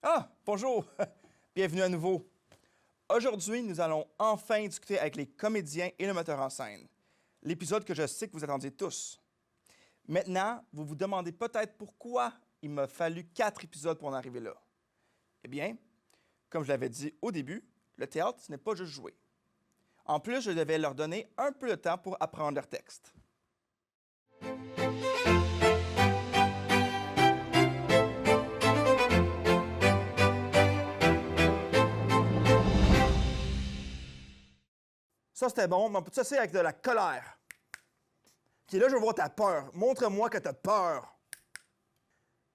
Ah, bonjour! Bienvenue à nouveau. Aujourd'hui, nous allons enfin discuter avec les comédiens et le metteur en scène. L'épisode que je sais que vous attendiez tous. Maintenant, vous vous demandez peut-être pourquoi il m'a fallu 4 épisodes pour en arriver là. Eh bien, comme je l'avais dit au début, le théâtre, ce n'est pas juste jouer. En plus, je devais leur donner un peu de temps pour apprendre leur texte. Ça, c'était bon, mais on peut ça, c'est avec de la colère. OK, là, je veux voir ta peur. Montre-moi que tu as peur.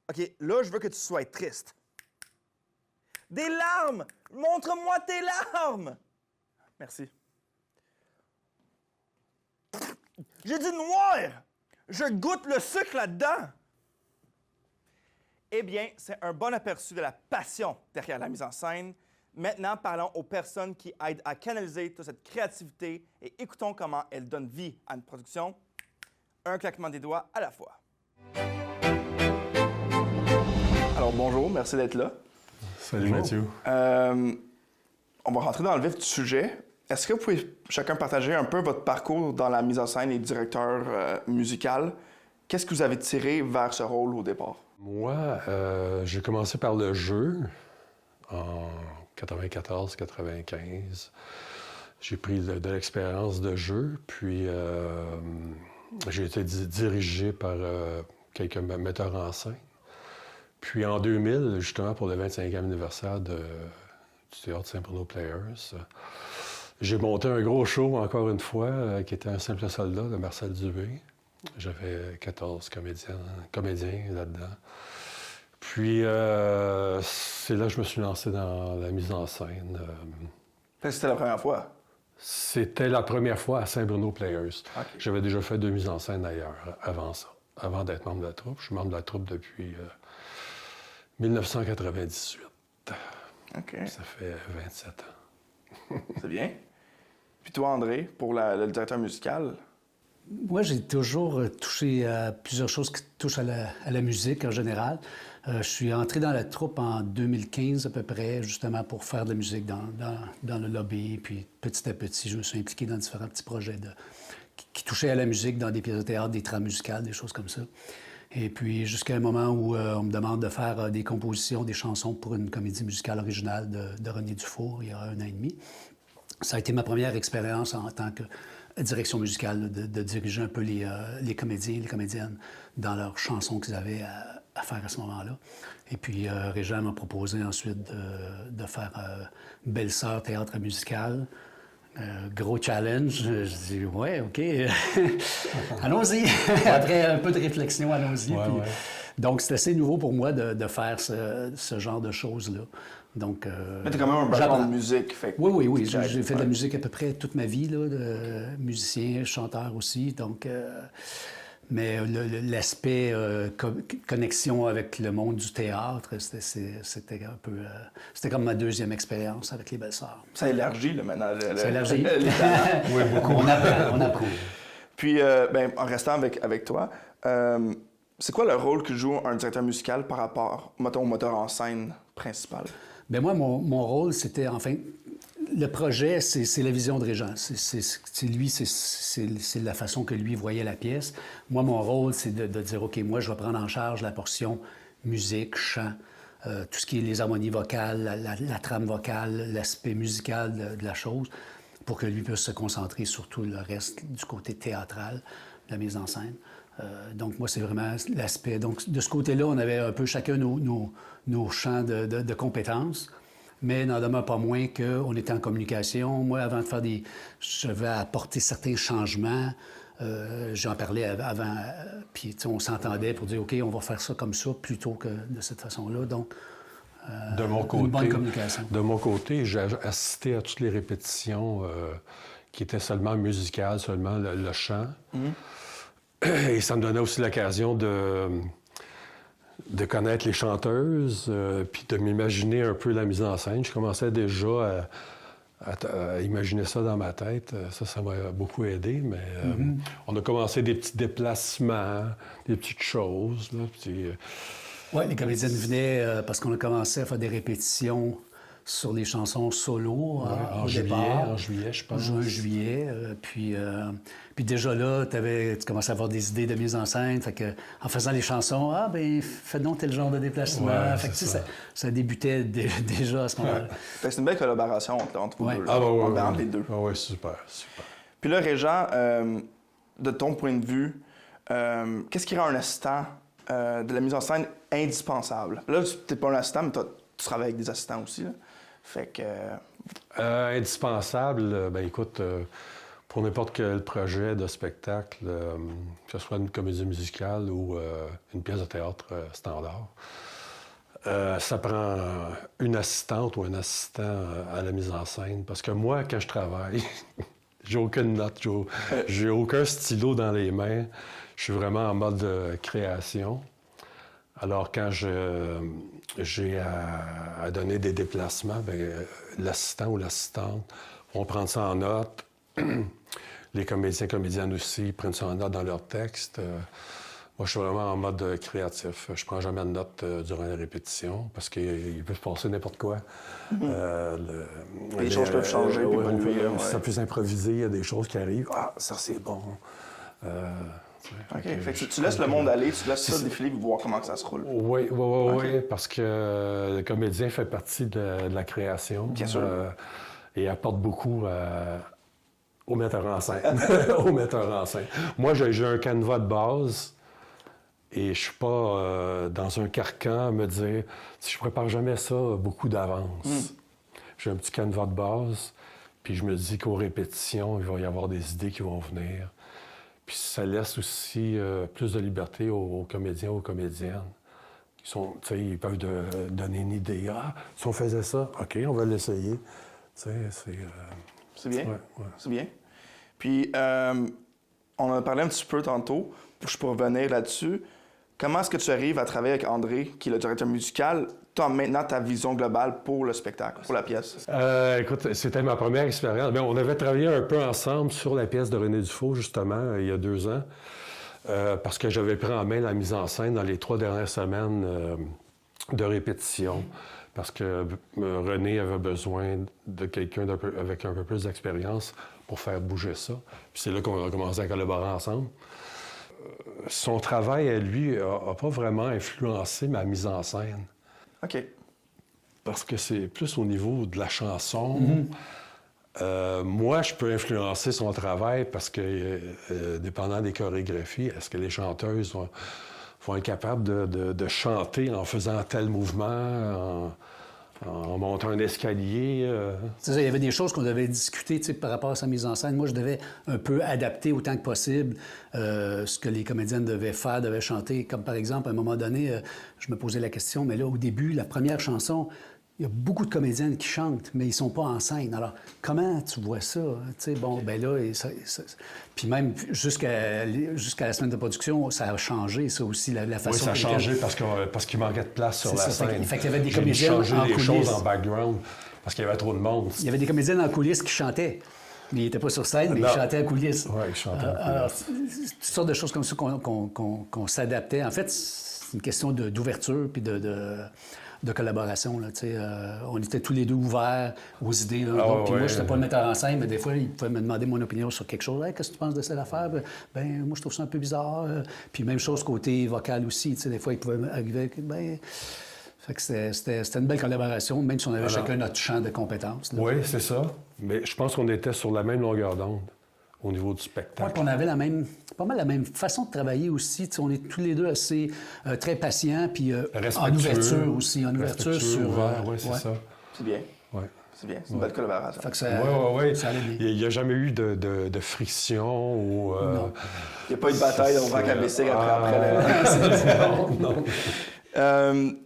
OK, là, je veux que tu sois triste. Des larmes! Montre-moi tes larmes! Merci. J'ai dit noir! Je goûte le sucre là-dedans! Eh bien, c'est un bon aperçu de la passion derrière la mise en scène. Maintenant, parlons aux personnes qui aident à canaliser toute cette créativité et écoutons comment elles donnent vie à une production. Un claquement des doigts à la fois. Alors, bonjour, merci d'être là. Salut Mathieu. On va rentrer dans le vif du sujet. Est-ce que vous pouvez chacun partager un peu votre parcours dans la mise en scène et directeur musical? Qu'est-ce que vous avez tiré vers ce rôle au départ? Moi, j'ai commencé par le jeu en 94-95. J'ai pris de l'expérience de jeu, puis j'ai été dirigé par quelques metteurs en scène. Puis en 2000, justement pour le 25e anniversaire du Théâtre Saint-Bruno Players, j'ai monté un gros show, encore une fois, qui était Un simple soldat de Marcel Dubé. J'avais 14 comédiens là-dedans. Puis c'est là que je me suis lancé dans la mise en scène. C'était la première fois? C'était la première fois à Saint-Bruno Players. Okay. J'avais déjà fait 2 mises en scène ailleurs avant ça, avant d'être membre de la troupe. Je suis membre de la troupe depuis 1998. OK. Ça fait 27 ans. C'est bien. Puis toi, André, pour le directeur musical? Moi, j'ai toujours touché à plusieurs choses qui touchent à la musique en général. Je suis entré dans la troupe en 2015 à peu près, justement pour faire de la musique dans le lobby. Puis petit à petit, je me suis impliqué dans différents petits projets qui touchaient à la musique, dans des pièces de théâtre, des trames musicales, des choses comme ça. Et puis jusqu'à un moment où on me demande de faire des compositions, des chansons pour une comédie musicale originale de René Dufour, il y a 1 an et demi. Ça a été ma première expérience en tant que direction musicale, de diriger un peu les comédiens et les comédiennes dans leurs chansons qu'ils avaient à faire à ce moment-là. Et puis, Régent m'a proposé ensuite de faire Belle-Sœur théâtre musical. Gros challenge. Je dis, ouais, OK, allons-y. Après un peu de réflexion, allons-y. Ouais, Puis, ouais. donc, c'est assez nouveau pour moi de faire ce genre de choses-là. Donc, Mais t'as quand même un background de musique. Fait que oui. J'ai fait de la musique à peu près toute ma vie, là, de musicien, chanteur aussi. Donc, mais l'aspect connexion avec le monde du théâtre, c'était un peu... c'était comme ma deuxième expérience avec les Belles-Sœurs. ça élargit, là, maintenant. Ça élargit. Oui, beaucoup. On apprend. Puis, en restant avec toi, c'est quoi le rôle que joue un directeur musical par rapport, mettons, au metteur en scène principal? Bien, moi, mon rôle, c'était, enfin, le projet, c'est la vision de Régent. C'est la façon que lui voyait la pièce. Moi, mon rôle, c'est de dire, OK, moi, je vais prendre en charge la portion musique, chant, tout ce qui est les harmonies vocales, la trame vocale, l'aspect musical de la chose, pour que lui puisse se concentrer sur tout le reste du côté théâtral, de la mise en scène. Donc, moi, c'est vraiment l'aspect. Donc, de ce côté-là, on avait un peu chacun nos champs de compétences, mais n'en demeure pas moins qu'on était en communication. Moi, avant de faire je vais apporter certains changements. J'en parlais avant, puis on s'entendait pour dire, OK, on va faire ça comme ça plutôt que de cette façon-là. Donc, De mon côté, une bonne communication. De mon côté, j'ai assisté à toutes les répétitions qui étaient seulement musicales, seulement le chant. Et ça me donnait aussi l'occasion de connaître les chanteuses, puis de m'imaginer un peu la mise en scène. Je commençais déjà à imaginer ça dans ma tête. Ça m'a beaucoup aidé, mais on a commencé des petits déplacements, des petites choses. Là, puis, Oui, les comédiennes venaient parce qu'on a commencé à faire des répétitions sur les chansons solo en au juillet, départ. en juillet, je pense. Juin, juillet. Puis déjà là, tu commençais à avoir des idées de mise en scène. Fait que, en faisant les chansons, fais donc tel genre de déplacement. Ouais, fait que, c'est ça débutait déjà à ce moment-là. Fait que c'est une belle collaboration entre vous Ouais. deux. Ah, ouais, Entre les deux. Ah, ouais, super, super. Puis là, Régent, de ton point de vue, qu'est-ce qui rend un assistant de la mise en scène indispensable? Là, tu n'es pas un assistant, mais tu travailles avec des assistants aussi. Là. Fait que... Indispensable, ben écoute, pour n'importe quel projet de spectacle, que ce soit une comédie musicale ou une pièce de théâtre standard, ça prend une assistante ou un assistant à la mise en scène. Parce que moi, quand je travaille, j'ai aucune note, j'ai aucun stylo dans les mains. Je suis vraiment en mode création. Alors, quand j'ai à donner des déplacements, bien, l'assistant ou l'assistante vont prendre ça en note. Les comédiens, comédiennes aussi prennent ça en note dans leur texte. Moi, je suis vraiment en mode créatif. Je prends jamais de notes durant les répétitions parce qu'il peut se passer n'importe quoi. Les choses peuvent changer. Ça peut s'improviser, il y a des choses qui arrivent. Ah, ça, c'est bon. OK. Fait que tu laisses le monde aller, tu laisses ça défiler pour voir comment ça se roule. Oui, parce que le comédien fait partie de la création. Bien sûr. Et apporte beaucoup au metteur en scène. Au metteur en scène. Moi, j'ai un canevas de base et je suis pas dans un carcan à me dire si je prépare jamais ça beaucoup d'avance. J'ai un petit canevas de base, puis je me dis qu'aux répétitions, il va y avoir des idées qui vont venir. Puis ça laisse aussi plus de liberté aux comédiens, aux comédiennes. Ils peuvent donner une idée. Ah, si on faisait ça, OK, on va l'essayer. C'est bien. Ouais. C'est bien. Puis, on en a parlé un petit peu tantôt. Je peux revenir là-dessus. Comment est-ce que tu arrives à travailler avec André, qui est le directeur musical? Tu as maintenant ta vision globale pour le spectacle, pour la pièce. Écoute, c'était ma première expérience. Bien, on avait travaillé un peu ensemble sur la pièce de René Dufault, justement, il y a 2 ans, parce que j'avais pris en main la mise en scène dans les 3 dernières semaines de répétition, parce que René avait besoin de quelqu'un avec un peu plus d'expérience pour faire bouger ça. Puis c'est là qu'on a commencé à collaborer ensemble. Son travail, à lui, n'a pas vraiment influencé ma mise en scène. OK. Parce que c'est plus au niveau de la chanson. Moi, je peux influencer son travail parce que, dépendant des chorégraphies, est-ce que les chanteuses vont être capables de chanter en faisant tel mouvement, en montant un escalier? C'est ça, il y avait des choses qu'on devait discuter par rapport à sa mise en scène. Moi, je devais un peu adapter autant que possible ce que les comédiennes devaient faire, devaient chanter. Comme par exemple, à un moment donné, je me posais la question, mais là, au début, la première chanson, il y a beaucoup de comédiennes qui chantent, mais ils sont pas en scène. Alors, comment tu vois ça? Bon, ben là, puis même jusqu'à la semaine de production, ça a changé, ça aussi, la façon... Oui, ça a changé parce qu'il manquait de place sur la scène. Fait qu'il y avait des J'ai comédiennes changé en les coulisses. choses en background parce qu'il y avait trop de monde. Il y avait des comédiennes en coulisses qui chantaient. Mais ils n'étaient pas sur scène, mais ils chantaient en coulisses. Oui, ils chantaient en coulisses. Alors, toutes sortes de choses comme ça qu'on s'adaptait. En fait, c'est une question d'ouverture puis de collaboration. Là, on était tous les deux ouverts aux idées. Puis moi, je n'étais pas le metteur en scène, mais des fois, il pouvait me demander mon opinion sur quelque chose. Hey, qu'est-ce que tu penses de cette affaire? Ben, moi, je trouve ça un peu bizarre. Puis même chose côté vocal aussi. Des fois, il pouvait arriver avec... Fait que c'était une belle collaboration, même si on avait chacun notre champ de compétences. Là. Oui, c'est ça. Mais je pense qu'on était sur la même longueur d'onde au niveau du spectacle. On avait pas mal la même façon de travailler aussi. On est tous les deux assez très patients, puis en ouverture aussi. En ouverture sur... Oui, c'est ça. C'est bien. Ouais. C'est bien. C'est une belle collaboration. Fait que ça allait bien. Il n'y a jamais eu de friction ou... Non. Il n'y a pas eu de bataille au Rock ABC après le...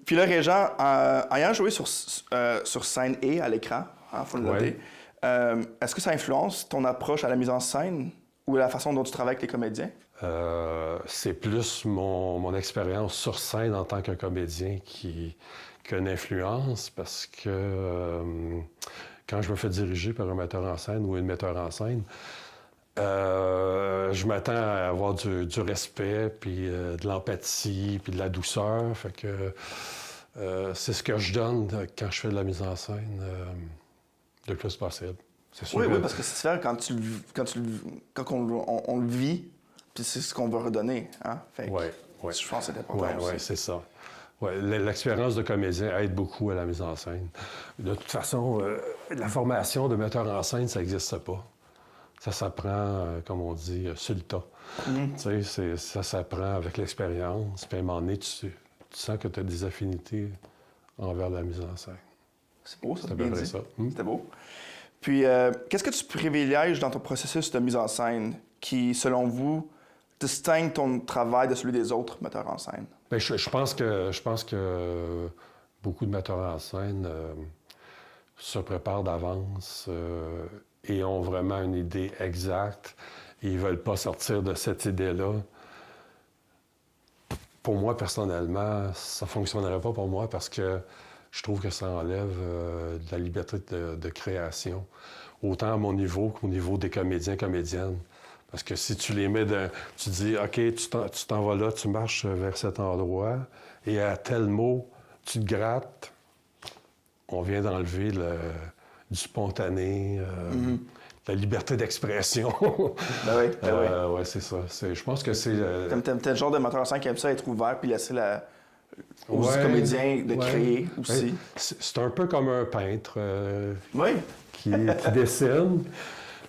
Puis là, Régent, ayant joué sur scène et à l'écran, faut le noter, est-ce que ça influence ton approche à la mise en scène ou la façon dont tu travailles avec les comédiens? C'est plus mon expérience sur scène en tant que comédien qui a une influence parce que quand je me fais diriger par un metteur en scène ou une metteur en scène, Je m'attends à avoir du respect, puis de l'empathie, puis de la douceur. Fait que c'est ce que je donne quand je fais de la mise en scène le plus possible. C'est sûr Oui, que- oui, parce que c'est différent quand on le vit, puis c'est ce qu'on veut redonner. Hein? Fait que Ouais. je pense que c'est important aussi. Oui, c'est ça. Ouais, l'expérience de comédien aide beaucoup à la mise en scène. De toute façon, la formation de metteur en scène, ça n'existe pas. Ça s'apprend, comme on dit, sur le tas. Tu sais, ça s'apprend avec l'expérience. Puis à un moment donné, tu sens que tu as des affinités envers la mise en scène. C'est beau, ça, C'est c'est à bien peu près dit. ça. C'était beau. Puis, qu'est-ce que tu privilèges dans ton processus de mise en scène qui, selon vous, distingue ton travail de celui des autres metteurs en scène? Bien, je pense que beaucoup de metteurs en scène se préparent d'avance et ont vraiment une idée exacte. Ils ne veulent pas sortir de cette idée-là. Pour moi, personnellement, ça ne fonctionnerait pas pour moi parce que je trouve que ça enlève de la liberté de création, autant à mon niveau qu'au niveau des comédiens, comédiennes. Parce que si tu les mets dans... Tu dis, OK, tu t'en vas là, tu marches vers cet endroit, et à tel mot, tu te grattes, on vient d'enlever du spontané, la liberté d'expression. Ben oui, ben oui. Oui, c'est ça. Je pense que c'est... T'es le genre de metteur en scène qui aime ça être ouvert puis laisser aux comédiens de créer aussi. Ben, c'est un peu comme un peintre Oui. qui dessine,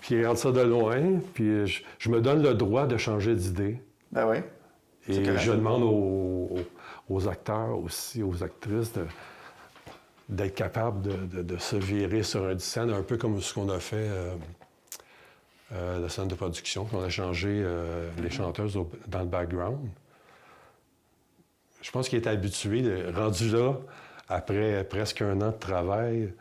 puis il regarde ça de loin, puis je me donne le droit de changer d'idée. Ben oui. C'est Et correct. je demande aux acteurs aussi, aux actrices, d'être capables de se virer sur une scène, un peu comme ce qu'on a fait la scène de production, qu'on a changé les chanteuses dans le background. Je pense qu'il était habitué, rendu là, après presque un an de travail,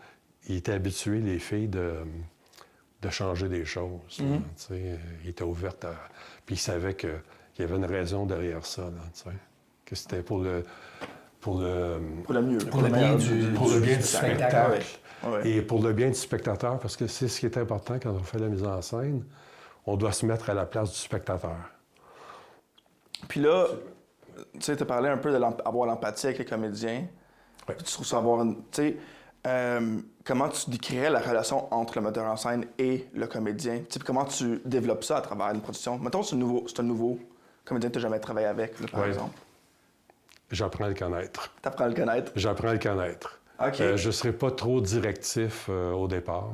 il était habitué, les filles, de changer des choses. Tu sais, il était ouvert à... Puis il savait qu'il y avait une raison derrière ça, là, tu sais, que c'était pour le bien mieux. du pour le bien du spectacle. Ouais. Et pour le bien du spectateur, parce que c'est ce qui est important quand on fait la mise en scène, on doit se mettre à la place du spectateur. Puis là, tu sais, tu as parlé un peu d'avoir l'empathie avec les comédiens. Ouais. Puis tu trouves ça avoir une... Tu sais, comment tu décrirais la relation entre le metteur en scène et le comédien? Tu sais, puis comment tu développes ça à travers une production? Mettons, c'est un nouveau comédien que tu n'as jamais travaillé avec, là, par Ouais. exemple. J'apprends à le connaître. Tu apprends à le connaître. J'apprends à le connaître. OK. Je ne serai pas trop directif au départ.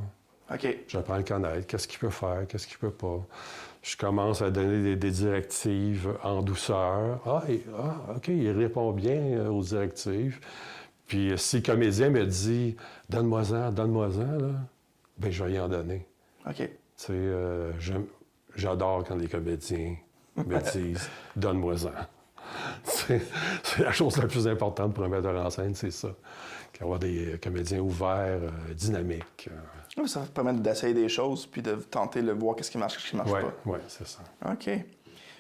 OK. J'apprends à le connaître. Qu'est-ce qu'il peut faire, qu'est-ce qu'il peut pas. Je commence à donner des directives en douceur. OK, il répond bien aux directives. Puis si le comédien me dit « donne-moi-en, là », bien, je vais y en donner. OK. Tu sais, j'adore quand les comédiens me disent « donne-moi-en ». C'est la chose la plus importante pour un metteur en scène, c'est ça. Avoir des comédiens ouverts, dynamiques. Ouais, ça va te permettre d'essayer des choses puis de tenter de voir qu'est-ce qui marche, qu'est-ce qui marche pas. Oui, c'est ça. OK.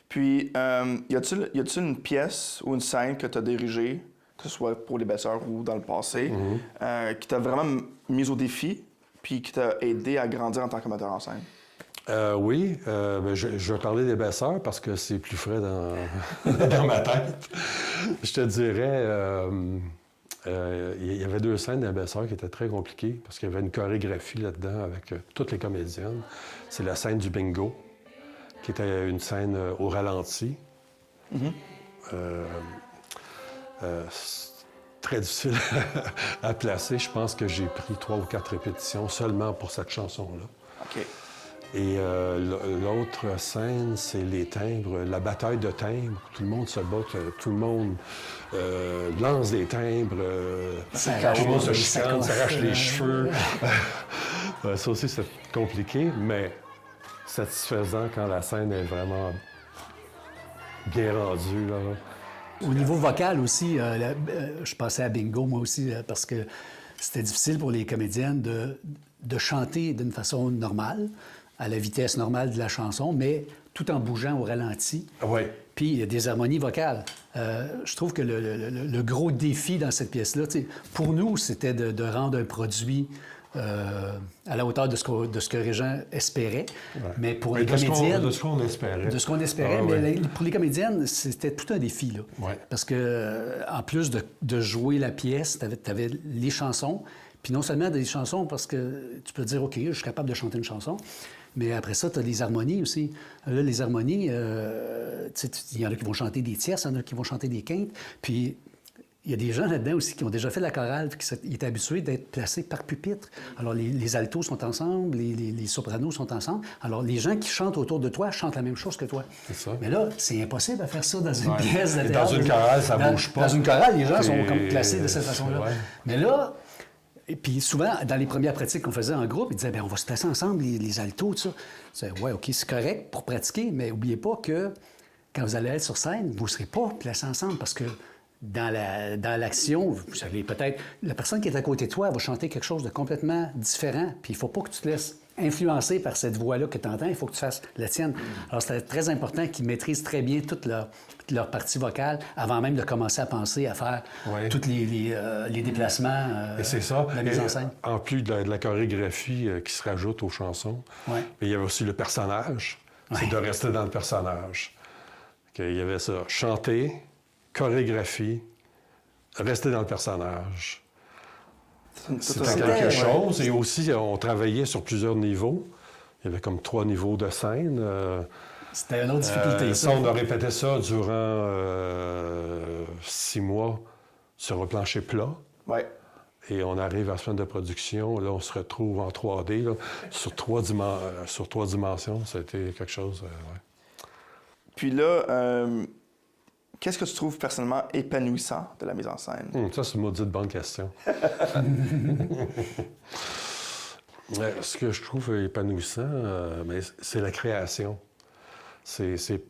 Puis, y a-t-il une pièce ou une scène que tu as dirigée, que ce soit pour les belles-sœurs ou dans le passé, qui t'a vraiment mis au défi puis qui t'a aidé à grandir en tant que metteur en scène? Oui, ben, je vais parler des belles-sœurs parce que c'est plus frais dans ma tête. Je te dirais, il y avait 2 scènes des belles-sœurs qui étaient très compliquées parce qu'il y avait une chorégraphie là-dedans avec toutes les comédiennes. C'est la scène du bingo, qui était une scène au ralenti. Très difficile à placer. Je pense que j'ai pris 3 ou 4 répétitions seulement pour cette chanson-là. OK. Et l'autre scène, c'est les timbres, la bataille de timbres. Tout le monde se bat, tout le monde lance des timbres, tout le monde se chicane, s'arrache les cheveux. Ça aussi, c'est compliqué, mais satisfaisant quand la scène est vraiment bien rendue, là. Au niveau vocal aussi, je passais à bingo, moi aussi, parce que c'était difficile pour les comédiennes de chanter d'une façon normale, à la vitesse normale de la chanson, mais tout en bougeant au ralenti. Oui. Puis il y a des harmonies vocales. Je trouve que le gros défi dans cette pièce-là, pour nous, c'était de rendre un produit à la hauteur de ce que Régent espérait. Ouais. Mais pour Mais les comédiennes... de ce qu'on espérait. De ce qu'on espérait, Ah, ouais. mais pour les comédiennes, c'était tout un défi, là. Ouais. Parce que, en plus de jouer la pièce, tu avais les chansons, puis non seulement des chansons, parce que tu peux te dire, OK, je suis capable de chanter une chanson, mais après ça, tu as les harmonies aussi. Là, les harmonies, il y en a qui vont chanter des tierces, il y en a qui vont chanter des quintes, puis il y a des gens là-dedans aussi qui ont déjà fait de la chorale, puis qui étaient habitués d'être placés par pupitre. Alors, les altos sont ensemble, les sopranos sont ensemble. Alors, les gens qui chantent autour de toi chantent la même chose que toi. C'est ça. Mais là, c'est impossible de faire ça dans une pièce de Et théâtre. dans une chorale, ça bouge pas. Dans une chorale, les gens C'est- sont comme placés de cette façon-là. Ouais. Mais là, et puis souvent, dans les premières pratiques qu'on faisait en groupe, ils disaient, bien, on va se placer ensemble, les altos, tout ça. Je disais, ouais, OK, c'est correct pour pratiquer, mais n'oubliez pas que quand vous allez être sur scène, vous ne serez pas placés ensemble parce que dans l'action, vous savez, peut-être, la personne qui est à côté de toi elle va chanter quelque chose de complètement différent, puis il ne faut pas que tu te laisses influencer par cette voix-là que tu entends, il faut que tu fasses la tienne. Alors, c'est très important qu'ils maîtrisent très bien toute leur partie vocale avant même de commencer à penser à faire Ouais. tous les déplacements Et c'est ça. de la mise Et en scène. en plus de la chorégraphie qui se rajoute aux chansons, Ouais. il y avait aussi le personnage. C'est Ouais. de rester dans le personnage. Il y avait ça. Chanter, chorégraphie, rester dans le personnage. C'était quelque chose. Et aussi, on travaillait sur plusieurs niveaux. Il y avait comme 3 niveaux de scène. C'était une autre difficulté, Ça, on a répété ça durant 6 mois sur un plancher plat. Ouais. Et on arrive à la semaine de production. Là, on se retrouve en 3D, là, sur 3 dimensions. C'était quelque chose... ouais. Puis là, qu'est-ce que tu trouves personnellement épanouissant de la mise en scène? Ça, c'est une maudite bonne question. Ce que je trouve épanouissant, mais c'est la création. C'est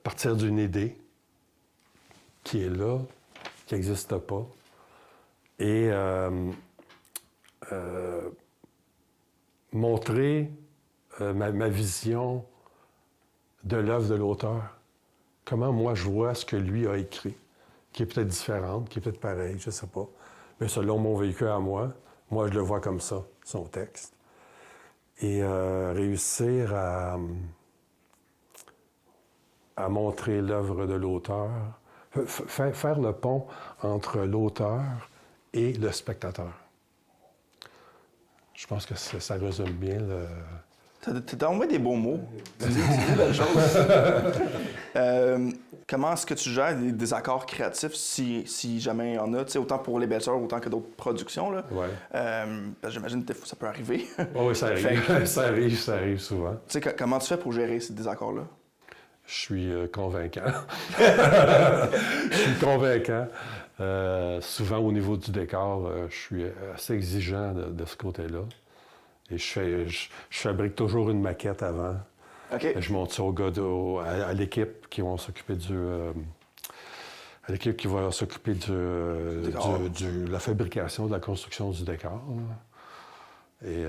partir d'une idée qui est là, qui n'existe pas, et montrer ma vision de l'œuvre de l'auteur. Comment moi je vois ce que lui a écrit, qui est peut-être différente, qui est peut-être pareil, je ne sais pas. Mais selon mon vécu à moi je le vois comme ça, son texte. Et réussir à montrer l'œuvre de l'auteur, faire le pont entre l'auteur et le spectateur. Je pense que ça résume bien le... T'as envoyé des beaux mots. Tu dis des belles choses. Comment est-ce que tu gères les désaccords créatifs si jamais il y en a, autant pour Les Belles Sœurs, autant que d'autres productions? Là. Ouais. Parce que j'imagine que ça peut arriver. Oh oui, ça arrive. Ça arrive souvent. Comment tu fais pour gérer ces désaccords-là? Je suis convaincant. Je suis convaincant. Souvent, au niveau du décor, je suis assez exigeant de ce côté-là. Et je fabrique toujours une maquette avant. OK. Je montre ça à l'équipe qui vont s'occuper à l'équipe qui va s'occuper de la fabrication, de la construction du décor. Et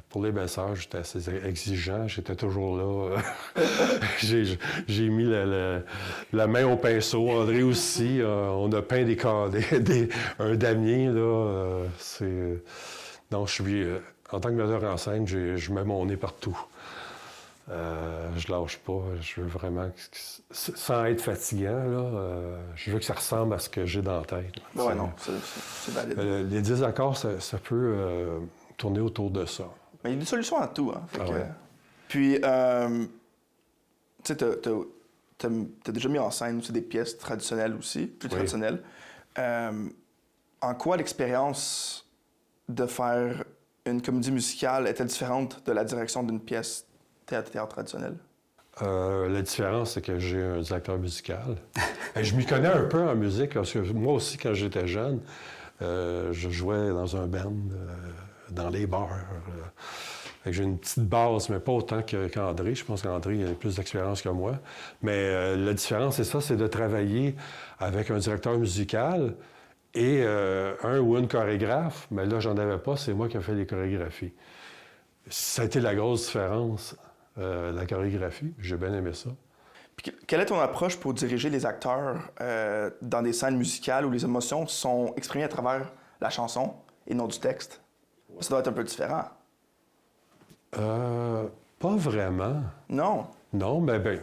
pour Les Belles Sœurs, j'étais assez exigeant. J'étais toujours là. J'ai mis la main au pinceau. André aussi. On a peint un damier. Là, donc, je suis... en tant que metteur en scène, je mets mon nez partout. Je lâche pas. Je veux vraiment... sans être fatigant, là, je veux que ça ressemble à ce que j'ai dans la tête. Ouais, non, c'est valide. Les désaccords, ça peut... tourner autour de ça. Mais il y a des solutions à tout. Hein? Ouais. Puis, tu sais, t'as déjà mis en scène aussi des pièces traditionnelles aussi, plus traditionnelles. En quoi l'expérience de faire une comédie musicale est-elle différente de la direction d'une pièce théâtre traditionnelle? La différence, c'est que j'ai un directeur musical. Et je m'y connais un peu en musique, parce que moi aussi, quand j'étais jeune, je jouais dans un band, dans les bars. J'ai une petite base, mais pas autant qu'André. Je pense qu'André a plus d'expérience que moi. Mais la différence, c'est ça, c'est de travailler avec un directeur musical et un ou une chorégraphe. Mais là, j'en avais pas, c'est moi qui ai fait les chorégraphies. Ça a été la grosse différence, la chorégraphie. J'ai bien aimé ça. Puis, quelle est ton approche pour diriger les acteurs dans des scènes musicales où les émotions sont exprimées à travers la chanson et non du texte? Ça doit être un peu différent. Pas vraiment. Non. Non, mais ben,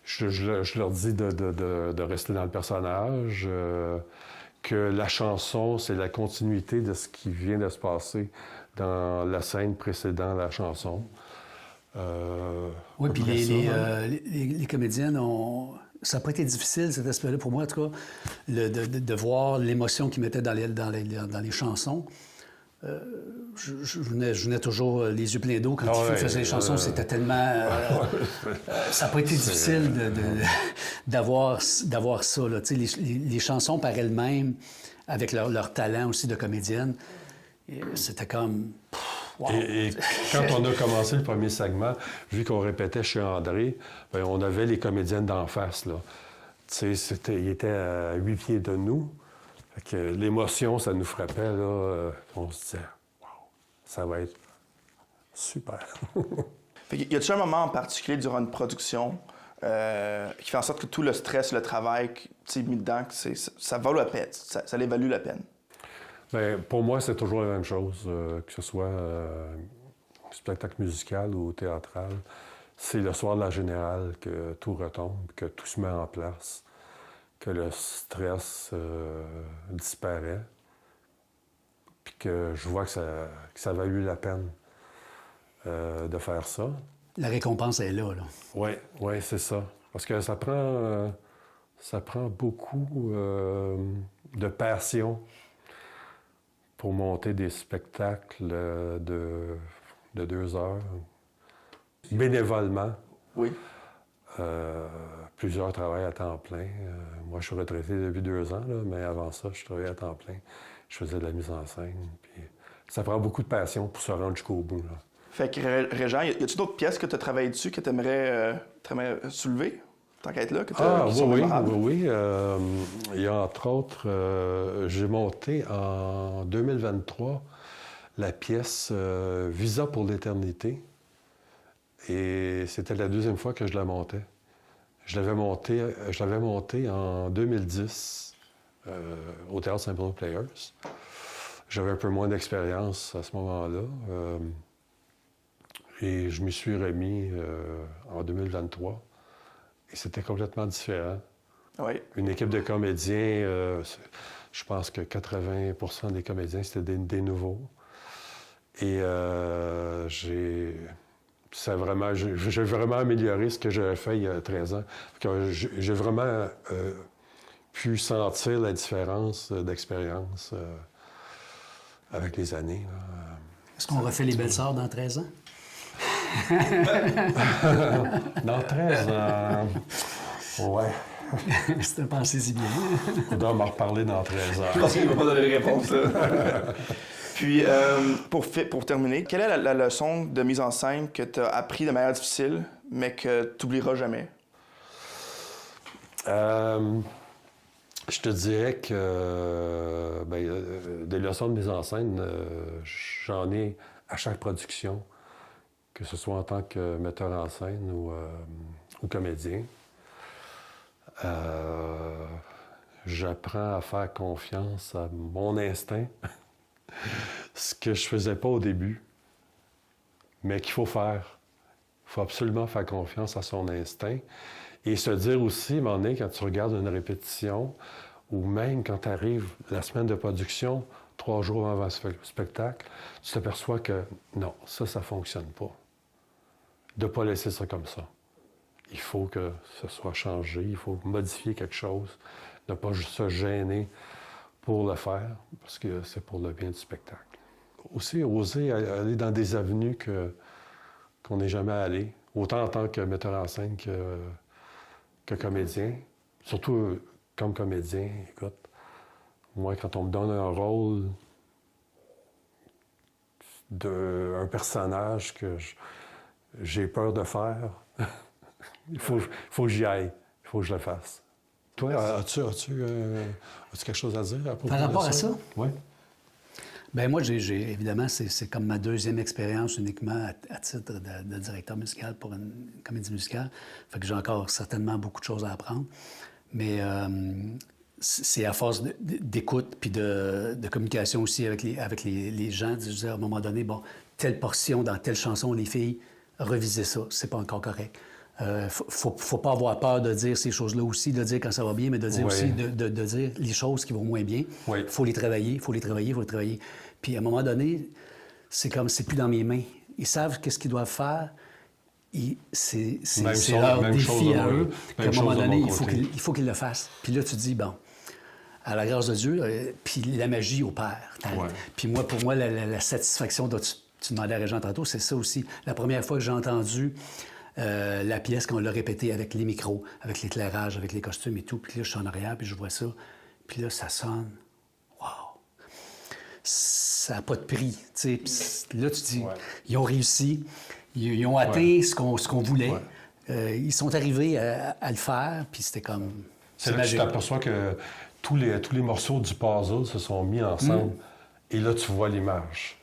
je leur dis de rester dans le personnage, que la chanson, c'est la continuité de ce qui vient de se passer dans la scène précédant la chanson. Oui, puis après ça, les comédiennes ont... Ça n'a pas été difficile, cet aspect-là, pour moi, en tout cas, de voir l'émotion qu'ils mettaient dans les chansons. Je venais toujours les yeux pleins d'eau quand ils faisaient les chansons. C'était tellement... ça n'a pas été difficile d'avoir ça. Là. Les chansons par elles-mêmes, avec leur talent aussi de comédienne, c'était comme... Wow. Et quand on a commencé le premier segment, vu qu'on répétait chez André, bien, on avait les comédiennes d'en face. Là. Ils étaient à 8 pieds de nous. Fait que l'émotion, ça nous frappait. Là, on se disait, wow, ça va être super. Y a-t-il un moment en particulier durant une production qui fait en sorte que tout le stress, le travail mis dedans, que ça vaut la peine, ça l'évalue la peine? Bien, pour moi, c'est toujours la même chose, que ce soit spectacle musical ou théâtral. C'est le soir de la générale que tout retombe, que tout se met en place, que le stress disparaît, puis que je vois que ça a valu la peine de faire ça. La récompense est là. Oui, c'est ça. Parce que ça prend beaucoup de passion pour monter des spectacles de 2 heures, bénévolement. Oui. Plusieurs travaillent à temps plein. Moi, je suis retraité depuis 2 ans, là, mais avant ça, je travaillais à temps plein. Je faisais de la mise en scène. Puis ça prend beaucoup de passion pour se rendre jusqu'au bout. Là. Fait que, Régent, y a-t-il d'autres pièces que tu as travaillé dessus que tu aimerais soulever, tant qu'à être là? Oui. Il y a entre autres, j'ai monté en 2023 la pièce Visa pour l'éternité. Et c'était la 2e fois que je la montais. Je l'avais montée en 2010 au Théâtre Saint-Bruno Players. J'avais un peu moins d'expérience à ce moment-là. Et je m'y suis remis en 2023. Et c'était complètement différent. Oui. Une équipe de comédiens, je pense que 80% des comédiens, c'était des nouveaux. Et j'ai vraiment amélioré ce que j'avais fait il y a 13 ans. J'ai vraiment pu sentir la différence d'expérience avec les années. Est-ce qu'on refait les belles sœurs dans 13 ans? Dans 13 ans, ouais. C'est un pensez-y bien. On doit m'en reparler dans 13 ans. Je pense qu'il ne va pas donner de réponse. Puis, pour terminer, quelle est la leçon de mise en scène que tu as appris de manière difficile, mais que tu n'oublieras jamais? Je te dirais que des leçons de mise en scène, j'en ai à chaque production, que ce soit en tant que metteur en scène ou comédien. J'apprends à faire confiance à mon instinct, ce que je faisais pas au début, mais qu'il faut faire. Il faut absolument faire confiance à son instinct et se dire aussi, à un moment donné, quand tu regardes une répétition, ou même quand tu arrives la semaine de production, 3 jours avant le spectacle, tu t'aperçois que non, ça ne fonctionne pas. De ne pas laisser ça comme ça. Il faut que ce soit changé, il faut modifier quelque chose, ne pas juste se gêner pour le faire, parce que c'est pour le bien du spectacle. Aussi, oser aller dans des avenues qu'on n'est jamais allé, autant en tant que metteur en scène que comédien. Surtout comme comédien, écoute, moi, quand on me donne un rôle d'un personnage que j'ai peur de faire, il faut que j'y aille, il faut que je le fasse. Toi, as-tu quelque chose à dire à propos de ça? Par rapport à ça? Oui. Bien, moi, évidemment, c'est comme ma 2e expérience uniquement à titre de directeur musical pour une comédie musicale. Fait que j'ai encore certainement beaucoup de choses à apprendre. Mais c'est à force d'écoute puis de communication aussi avec les gens. Je disais, à un moment donné, bon, telle portion dans telle chanson, les filles, revisez ça, c'est pas encore correct. Faut pas avoir peur de dire ces choses-là aussi, de dire quand ça va bien, mais de dire aussi de dire les choses qui vont moins bien. Oui. Faut les travailler. Puis à un moment donné, c'est comme c'est plus dans mes mains. Ils savent qu'est-ce qu'ils doivent faire. C'est leur défi à eux. Puis à un moment donné, il faut qu'ils le fassent. Puis là, tu te dis, bon, à la grâce de Dieu, puis la magie opère. Ouais. Puis moi, pour moi, la satisfaction dont tu demandais à Régent tantôt, c'est ça aussi. La première fois que j'ai entendu la pièce, qu'on l'a répétée avec les micros, avec l'éclairage, avec les costumes et tout, puis là, je suis en arrière, puis je vois ça, puis là, ça sonne. Wow! Ça n'a pas de prix, tu sais. Puis là, tu dis, ils ont réussi, ils ont atteint ce qu'on voulait. Ils sont arrivés à le faire, puis c'était comme... C'est là que tu t'aperçois que tous les morceaux du puzzle se sont mis ensemble, et là, tu vois l'image.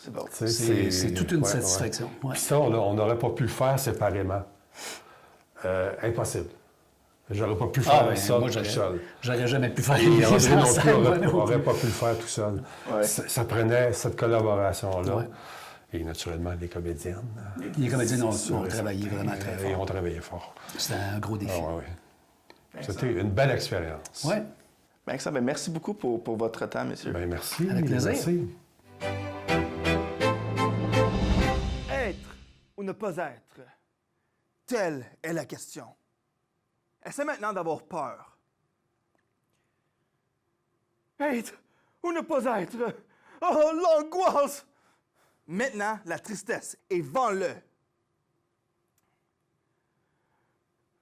C'est bon. C'est toute une satisfaction. Ouais. Puis ça, on n'aurait pas pu le faire séparément. Impossible. J'aurais pas pu faire ça tout seul. J'aurais jamais pu faire les André non plus n'aurait pas pu le faire tout seul. Ouais. Ça prenait cette collaboration-là. Ouais. Et naturellement, les comédiennes. Les comédiennes ont travaillé vraiment très fort. Ils ont travaillé fort. C'était un gros défi. C'était une belle expérience. Oui. Bien, ça, merci beaucoup pour votre temps, messieurs. Bien, merci. Avec plaisir. Merci. Être ou ne pas être? Telle est la question. Essaie maintenant d'avoir peur. Être ou ne pas être? Oh, l'angoisse! Maintenant, la tristesse, et vends-le.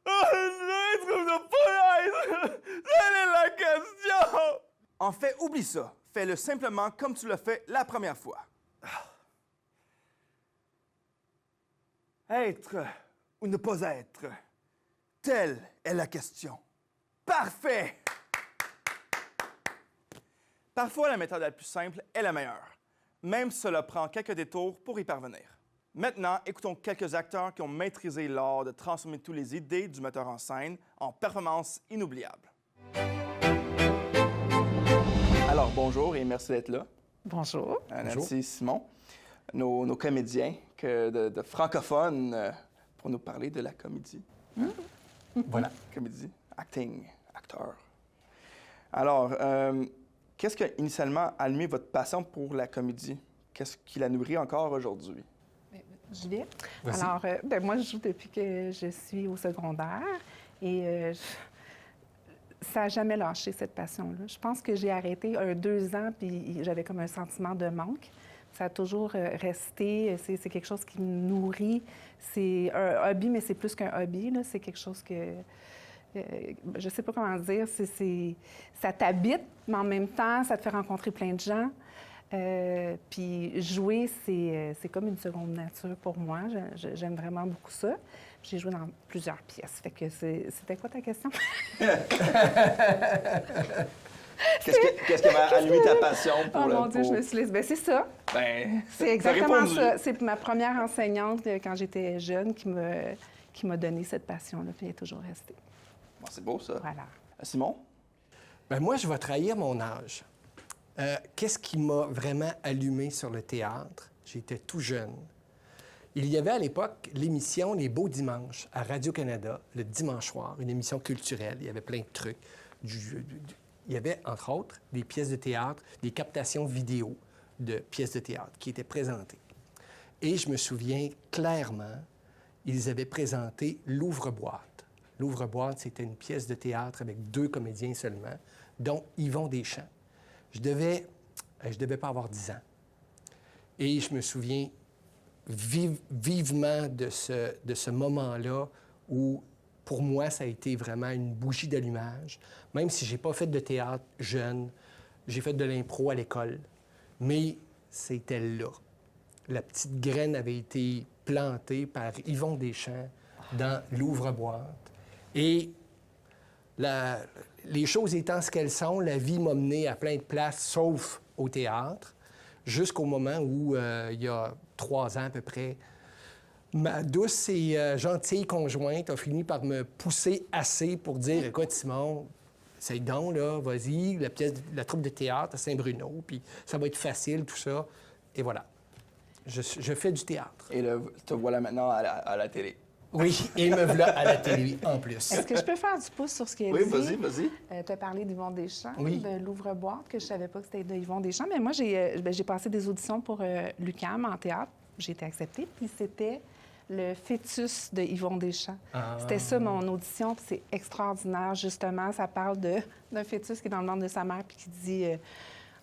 Oh, être ou ne pas être? Telle est la question! En fait, oublie ça. Fais-le simplement comme tu l'as fait la première fois. Être ou ne pas être? Telle est la question. Parfait! Parfois, la méthode la plus simple est la meilleure, même si cela prend quelques détours pour y parvenir. Maintenant, écoutons quelques acteurs qui ont maîtrisé l'art de transformer toutes les idées du metteur en scène en performances inoubliables. Alors, bonjour et merci d'être là. Bonjour. Nancy, Simon, nos comédiens de francophones pour nous parler de la comédie. Voilà. Comédie, acting, acteur. Alors, qu'est-ce qui a initialement allumé votre passion pour la comédie? Qu'est-ce qui la nourrit encore aujourd'hui? Je viens. Vas-y. Alors, moi, je joue depuis que je suis au secondaire et ça n'a jamais lâché, cette passion-là. Je pense que j'ai arrêté 2 ans puis j'avais comme un sentiment de manque. Ça a toujours resté. C'est quelque chose qui me nourrit. C'est un hobby, mais c'est plus qu'un hobby, là. C'est quelque chose que... je ne sais pas comment dire. Ça t'habite, mais en même temps, ça te fait rencontrer plein de gens. Puis jouer, c'est comme une seconde nature pour moi. J'aime vraiment beaucoup ça. J'ai joué dans plusieurs pièces. Fait que c'était quoi ta question? Qu'est-ce qui m'a allumé ta passion pour Oh le... mon Dieu, je me suis laissée... Bien, c'est ça. Ben, C'est exactement répondu. ça. C'est ma première enseignante quand j'étais jeune qui m'a donné cette passion-là, puis elle est toujours restée. Bon, c'est beau, ça. Voilà. Simon? Bien, moi, je vais trahir mon âge. Qu'est-ce qui m'a vraiment allumé sur le théâtre? J'étais tout jeune. Il y avait à l'époque l'émission Les Beaux Dimanches à Radio-Canada, le dimanche soir, une émission culturelle. Il y avait plein de trucs. Il y avait, entre autres, des pièces de théâtre, des captations vidéo de pièces de théâtre qui étaient présentées. Et je me souviens clairement, ils avaient présenté L'Ouvre-boîte. L'Ouvre-boîte, c'était une pièce de théâtre avec 2 comédiens seulement, dont Yvon Deschamps. Je devais pas avoir 10 ans. Et je me souviens vivement de ce moment-là où, pour moi, ça a été vraiment une bougie d'allumage. Même si j'ai pas fait de théâtre jeune, j'ai fait de l'impro à l'école. Mais c'était là. La petite graine avait été plantée par Yvon Deschamps dans L'Ouvre-boîte. Et les choses étant ce qu'elles sont, la vie m'a mené à plein de places, sauf au théâtre, jusqu'au moment où, il y a 3 ans à peu près, ma douce et gentille conjointe a fini par me pousser assez pour dire « Écoute, Simon, c'est donc, là, vas-y, la troupe de théâtre à Saint-Bruno, puis ça va être facile, tout ça. Et voilà. Je fais du théâtre. Et là, te voilà maintenant à la télé. Oui, et me voilà à la télé, en plus. Est-ce que je peux faire du pouce sur ce qu'elle Oui, dit? vas-y. Tu as parlé d'Yvon Deschamps, Oui. de l'ouvre-boîte, que je savais pas que c'était de Yvon Deschamps. Mais moi, j'ai passé des auditions pour l'UQAM en théâtre. J'ai été acceptée. Puis c'était le fœtus de Yvon Deschamps. C'était ça, mon audition. Puis c'est extraordinaire, justement. Ça parle d'un fœtus qui est dans le ventre de sa mère puis qui dit...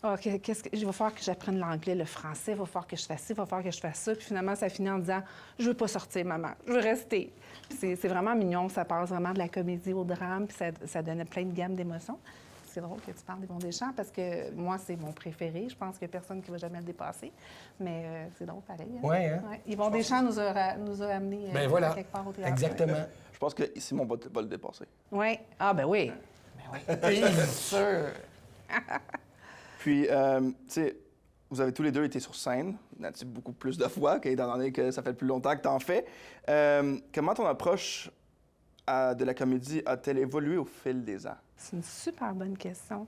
il va falloir que j'apprenne l'anglais, le français, il va falloir que je fasse ci, il va falloir que je fasse ça. Puis finalement, ça finit en disant « Je veux pas sortir, maman, je veux rester. » C'est vraiment mignon, ça passe vraiment de la comédie au drame, puis ça donnait plein de gammes d'émotions. C'est drôle que tu parles d'Yvon Deschamps parce que moi, c'est mon préféré. Je pense qu'il n'y a personne qui va jamais le dépasser. Mais c'est drôle, pareil. Hein? Oui, hein? Ouais. Yvon Deschamps nous a amenés voilà, quelque part au théâtre. exactement. Je pense que Simon va le dépasser. Oui. Ah, ben oui. Bien sûr. Puis, tu sais, vous avez tous les deux été sur scène, beaucoup plus de fois, étant donné que ça fait plus longtemps que tu en fais. Comment ton approche de la comédie a-t-elle évolué au fil des ans? C'est une super bonne question.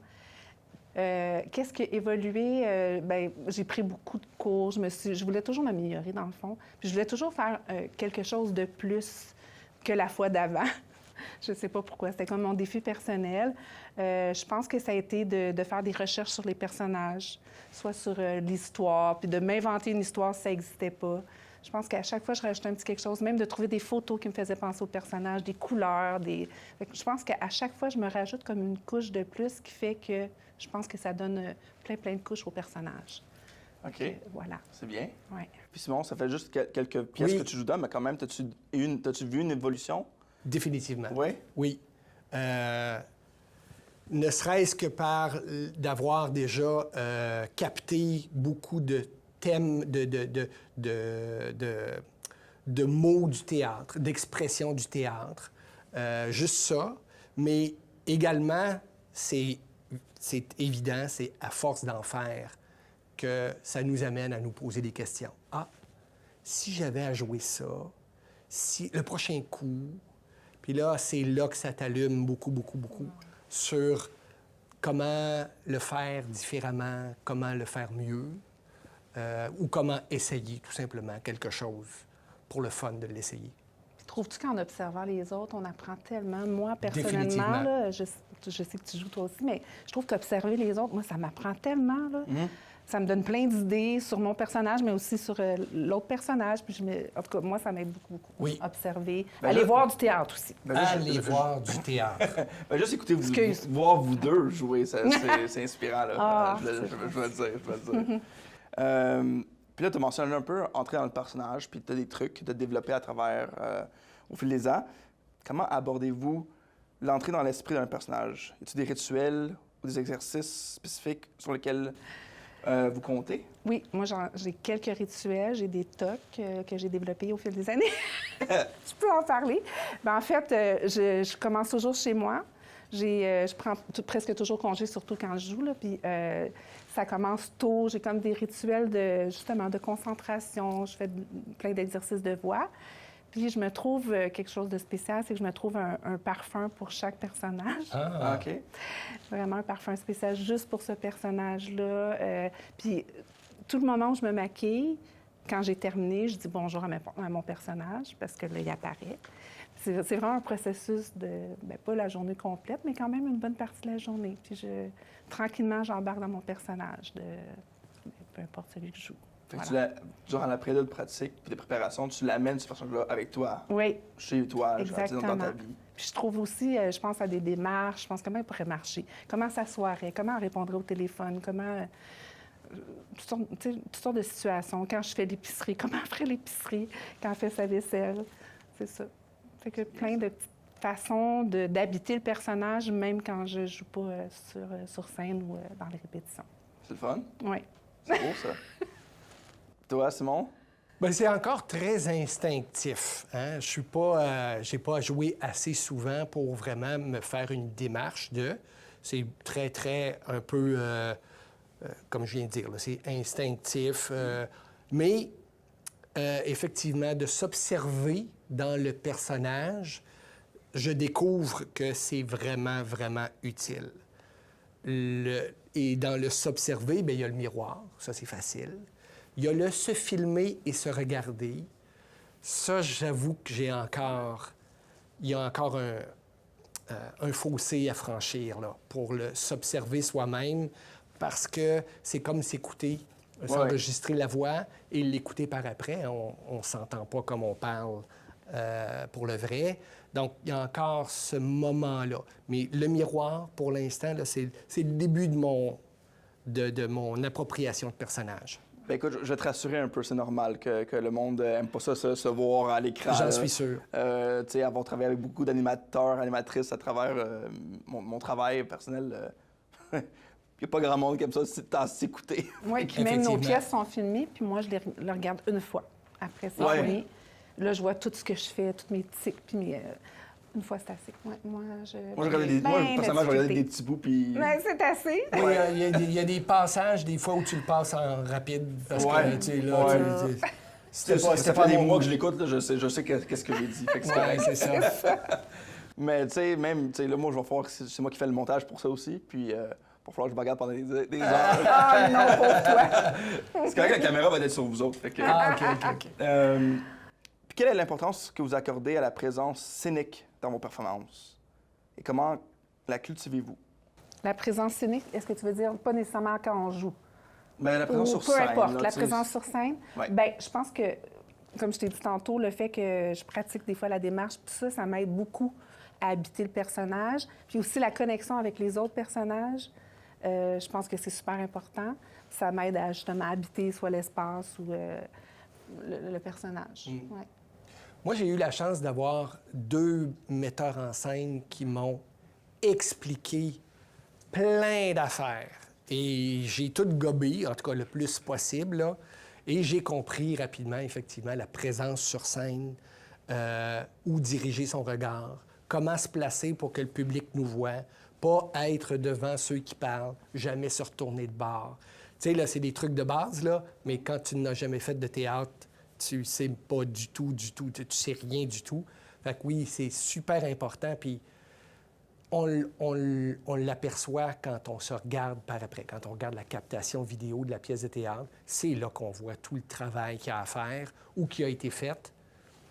Qu'est-ce qui a évolué? J'ai pris beaucoup de cours. Je voulais toujours m'améliorer, dans le fond. Puis je voulais toujours faire quelque chose de plus que la fois d'avant. Je ne sais pas pourquoi. C'était comme mon défi personnel. Je pense que ça a été de faire des recherches sur les personnages, soit sur l'histoire, puis de m'inventer une histoire si ça n'existait pas. Je pense qu'à chaque fois, je rajoutais un petit quelque chose, même de trouver des photos qui me faisaient penser aux personnages, des couleurs. Je pense qu'à chaque fois, je me rajoute comme une couche de plus qui fait que je pense que ça donne plein de couches aux personnages. OK. Voilà. C'est bien. Oui. Puis Simon, ça fait juste quelques pièces Oui. que tu joues dedans, mais quand même, t'as-tu vu une évolution? Définitivement. Oui? Oui. Ne serait-ce que par d'avoir déjà capté beaucoup de thèmes, de mots du théâtre, d'expressions du théâtre. Juste ça. Mais également, c'est évident, c'est à force d'en faire que ça nous amène à nous poser des questions. Ah, si j'avais à jouer ça, si le prochain coup... Puis là, c'est là que ça t'allume beaucoup sur comment le faire différemment, comment le faire mieux, ou comment essayer tout simplement quelque chose pour le fun de l'essayer. Trouves-tu qu'en observant les autres, on apprend tellement? Moi, personnellement, Définitivement. là, je sais que tu joues toi aussi, mais je trouve qu'observer les autres, moi, ça m'apprend tellement. Là. Ça me donne plein d'idées sur mon personnage, mais aussi sur l'autre personnage. Puis en tout cas, moi, ça m'aide beaucoup. Oui. Observer. Ben aller là- voir du théâtre aussi. Allez voir du théâtre. Ben, juste écouter Excuse. voir vous deux jouer, c'est inspirant. Là. Ah, je vais le dire. Puis là, tu as mentionné un peu entrer dans le personnage, puis tu as des trucs que tu as développés à travers au fil des ans. Comment abordez-vous l'entrée dans l'esprit d'un personnage? Y a-t-il des rituels ou des exercices spécifiques sur lesquels vous comptez? Oui, moi, j'ai quelques rituels, j'ai des tocs que j'ai développés au fil des années. Je peux en parler. En fait, je commence toujours chez moi. Je prends presque toujours congé, surtout quand je joue. Là, puis ça commence tôt. J'ai comme des rituels justement de concentration. Je fais plein d'exercices de voix. Puis je me trouve quelque chose de spécial, c'est que je me trouve un parfum pour chaque personnage. Ah, OK. Vraiment un parfum spécial juste pour ce personnage-là. Puis tout le moment où je me maquille, quand j'ai terminé, je dis bonjour à mon personnage parce que là, il apparaît. C'est vraiment un processus pas la journée complète, mais quand même une bonne partie de la journée. Puis tranquillement, j'embarque dans mon personnage, peu importe celui que je joue. Fait que Voilà. durant la période pratique et de préparation, tu l'amènes, ce personnage-là, avec toi, Oui, chez toi, dans ta exactement. vie. Puis je trouve aussi, je pense à des démarches, je pense comment il pourrait marcher, comment ça s'assoirait, comment on répondrait au téléphone, comment... toutes sortes de situations. Quand je fais l'épicerie, comment elle ferait l'épicerie, quand elle fait sa vaisselle. C'est ça. Fait que plein de petites façons d'habiter le personnage, même quand je joue pas sur scène ou dans les répétitions. C'est le fun? Oui. C'est beau, ça. Toi, Simon? Bien, c'est encore très instinctif. Hein? Je suis pas, j'ai pas joué assez souvent pour vraiment me faire une démarche de. C'est très un peu, comme je viens de dire, là, c'est instinctif. Mais effectivement, de s'observer dans le personnage, je découvre que c'est vraiment, vraiment utile. Et dans le s'observer, bien, il y a le miroir, ça c'est facile. Il y a le se filmer et se regarder. Ça, j'avoue que il y a encore un fossé à franchir là, pour s'observer soi-même, parce que c'est comme s'écouter, s'enregistrer la voix et l'écouter par après. On ne s'entend pas comme on parle pour le vrai. Donc, il y a encore ce moment-là. Mais le miroir, pour l'instant, là, c'est le début de mon appropriation de personnage. Ben écoute, je vais te rassurer un peu, c'est normal que le monde aime pas ça, se voir à l'écran. J'en suis sûr. Tu sais, avoir travaillé avec beaucoup d'animateurs, animatrices à travers mon travail personnel, il n'y a pas grand monde comme ça, c'est s'écouter. Oui, puis même nos Effectivement. pièces sont filmées, puis moi, je les regarde une fois. Après, c'est fini. Là, je vois tout ce que je fais, tous mes tics, puis une fois, c'est assez. Ouais, moi, personnellement, je regardais des petits bouts, puis... Ben, c'est assez. Oui, il y a des passages, des fois, où tu le passes en rapide, parce que, tu sais, là, C'était pas des mois que je l'écoute, là, je sais qu'est-ce que j'ai dit. Fait que Ouais, c'est ça. Mais tu sais, même, tu sais, là, moi, je vais voir que c'est moi qui fais le montage pour ça aussi, puis pour falloir que je me regarde pendant des heures. Ah non, pour toi. C'est correct, la caméra va être sur vous autres. Fait que, OK. puis quelle est l'importance que vous accordez à la présence scénique dans vos performances? Et comment la cultivez-vous? La présence scénique, est-ce que tu veux dire pas nécessairement quand on joue? Ben, la présence Ou sur peu scène. importe, là, la tu sais, présence sur scène. Ouais. Bien, je pense que, comme je t'ai dit tantôt, le fait que je pratique des fois la démarche, tout ça m'aide beaucoup à habiter le personnage. Puis aussi la connexion avec les autres personnages, je pense que c'est super important. Ça m'aide à justement habiter soit l'espace ou le personnage. Ouais. Moi, j'ai eu la chance d'avoir 2 metteurs en scène qui m'ont expliqué plein d'affaires. Et j'ai tout gobé, en tout cas le plus possible, là. Et j'ai compris rapidement, effectivement, la présence sur scène, où diriger son regard, comment se placer pour que le public nous voit, pas être devant ceux qui parlent, jamais se retourner de bord. Tu sais, là, c'est des trucs de base, là, mais quand tu n'as jamais fait de théâtre, tu sais pas du tout, tu sais rien du tout. Fait que oui, c'est super important, puis on l'aperçoit quand on se regarde par après, quand on regarde la captation vidéo de la pièce de théâtre. C'est là qu'on voit tout le travail qu'il y a à faire ou qui a été fait.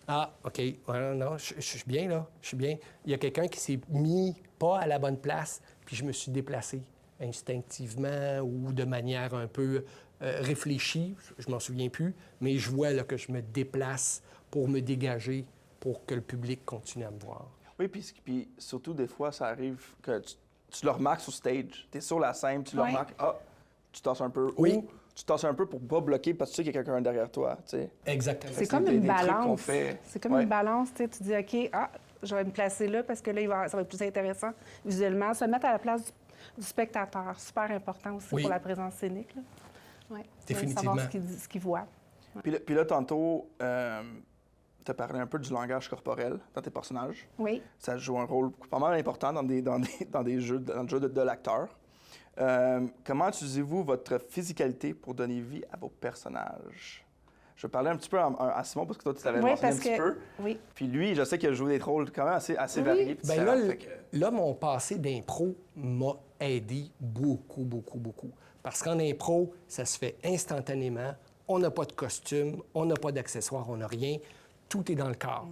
Ah, OK, non, je suis bien, là, je suis bien. Il y a quelqu'un qui s'est mis pas à la bonne place, puis je me suis déplacé instinctivement ou de manière un peu réfléchie, je m'en souviens plus, mais je vois là, que je me déplace pour me dégager, pour que le public continue à me voir. Oui, puis surtout, des fois, ça arrive que tu le remarques sur stage. Tu es sur la scène, tu le Oui. remarques, tu tasses un peu. Oui. Ou tu tasses un peu pour pas bloquer parce que tu sais qu'il y a quelqu'un derrière toi, tu sais. Exactement. C'est comme une des trucs qu'on balance. fait. C'est comme une balance, tu sais. Tu dis, OK, je vais me placer là parce que là, ça va être plus intéressant visuellement. Se mettre à la place du spectateur, super important aussi Oui. pour la présence scénique. Là. Ouais. Définitivement. Savoir ce qu'il voit. Puis là, tantôt, tu as parlé un peu du langage corporel dans tes personnages. Oui. Ça joue un rôle pas mal important dans des jeux, dans le jeu de l'acteur. Comment utilisez-vous votre physicalité pour donner vie à vos personnages? Je vais parler un petit peu à Simon parce que toi, tu l'avais mentionné un petit peu. Oui. Puis lui, je sais qu'il a joué des rôles quand même assez variés. puis Bien différents, là, fait que- là, mon passé d'impro m'a aidé beaucoup. Parce qu'en impro, ça se fait instantanément. On n'a pas de costume, on n'a pas d'accessoires, on n'a rien. Tout est dans le corps.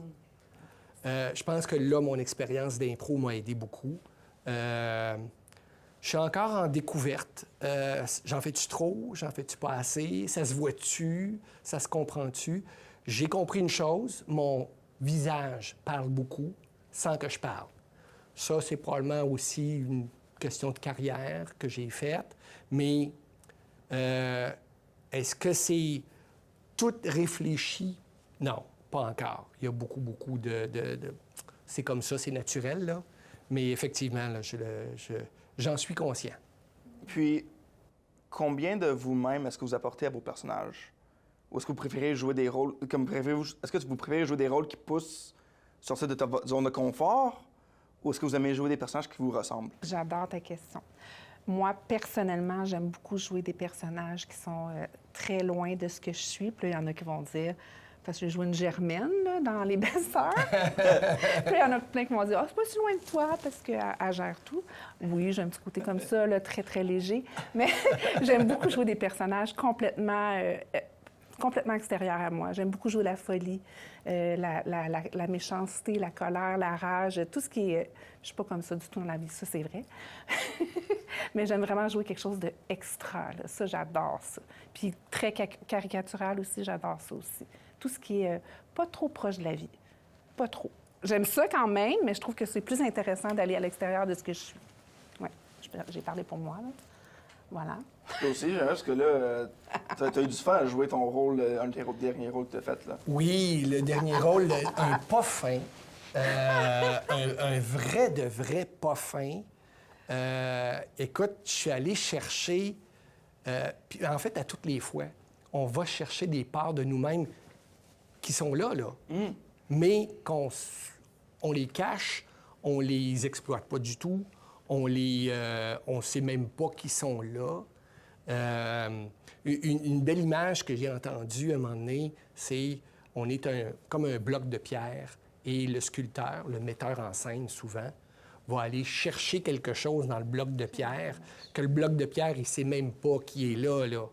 Je pense que là, mon expérience d'impro m'a aidé beaucoup. Je suis encore en découverte. J'en fais-tu trop? J'en fais-tu pas assez? Ça se voit-tu? Ça se comprend-tu? J'ai compris une chose, mon visage parle beaucoup sans que je parle. Ça, c'est probablement aussi une question de carrière que j'ai faite. Mais est-ce que c'est tout réfléchi? Non, pas encore. Il y a beaucoup de... C'est comme ça, c'est naturel, là. Mais effectivement, là, j'en suis conscient. Puis, combien de vous-même est-ce que vous apportez à vos personnages? Ou est-ce que vous préférez jouer des rôles... Est-ce que vous préférez jouer des rôles qui poussent sur cette zone de confort? Ou est-ce que vous aimez jouer des personnages qui vous ressemblent? J'adore ta question. Moi, personnellement, j'aime beaucoup jouer des personnages qui sont très loin de ce que je suis. Puis là, il y en a qui vont dire parce que j'ai joué une Germaine là, dans Les Belles-Sœurs. Puis il y en a plein qui m'ont dit « Ah, c'est pas si loin de toi parce qu'elle gère tout. » Oui, j'ai un petit côté comme ça, là, très, très léger. Mais j'aime beaucoup jouer des personnages complètement extérieurs à moi. J'aime beaucoup jouer la folie, la méchanceté, la colère, la rage, tout ce qui est... Je suis pas comme ça du tout dans la vie, ça, c'est vrai. Mais j'aime vraiment jouer quelque chose d'extra. Ça, j'adore ça. Puis très caricatural aussi, j'adore ça aussi. Tout ce qui est pas trop proche de la vie. Pas trop. J'aime ça quand même, mais je trouve que c'est plus intéressant d'aller à l'extérieur de ce que je suis. Oui, j'ai parlé pour moi, là. Voilà. Toi aussi, j'aimerais, parce que là, tu as eu du fun à jouer ton rôle, un des derniers rôles que tu as fait, là. Oui, le dernier rôle, un pas fin. Un vrai de vrai pas fin. Écoute, je suis allé chercher... puis en fait, à toutes les fois, on va chercher des parts de nous-mêmes qui sont là, mais on les cache, on les exploite pas du tout, on sait même pas qu'ils sont là. Une belle image que j'ai entendue à un moment donné, c'est on est comme un bloc de pierre et le sculpteur, le metteur en scène souvent, va aller chercher quelque chose dans le bloc de pierre que le bloc de pierre, il sait même pas qui est là.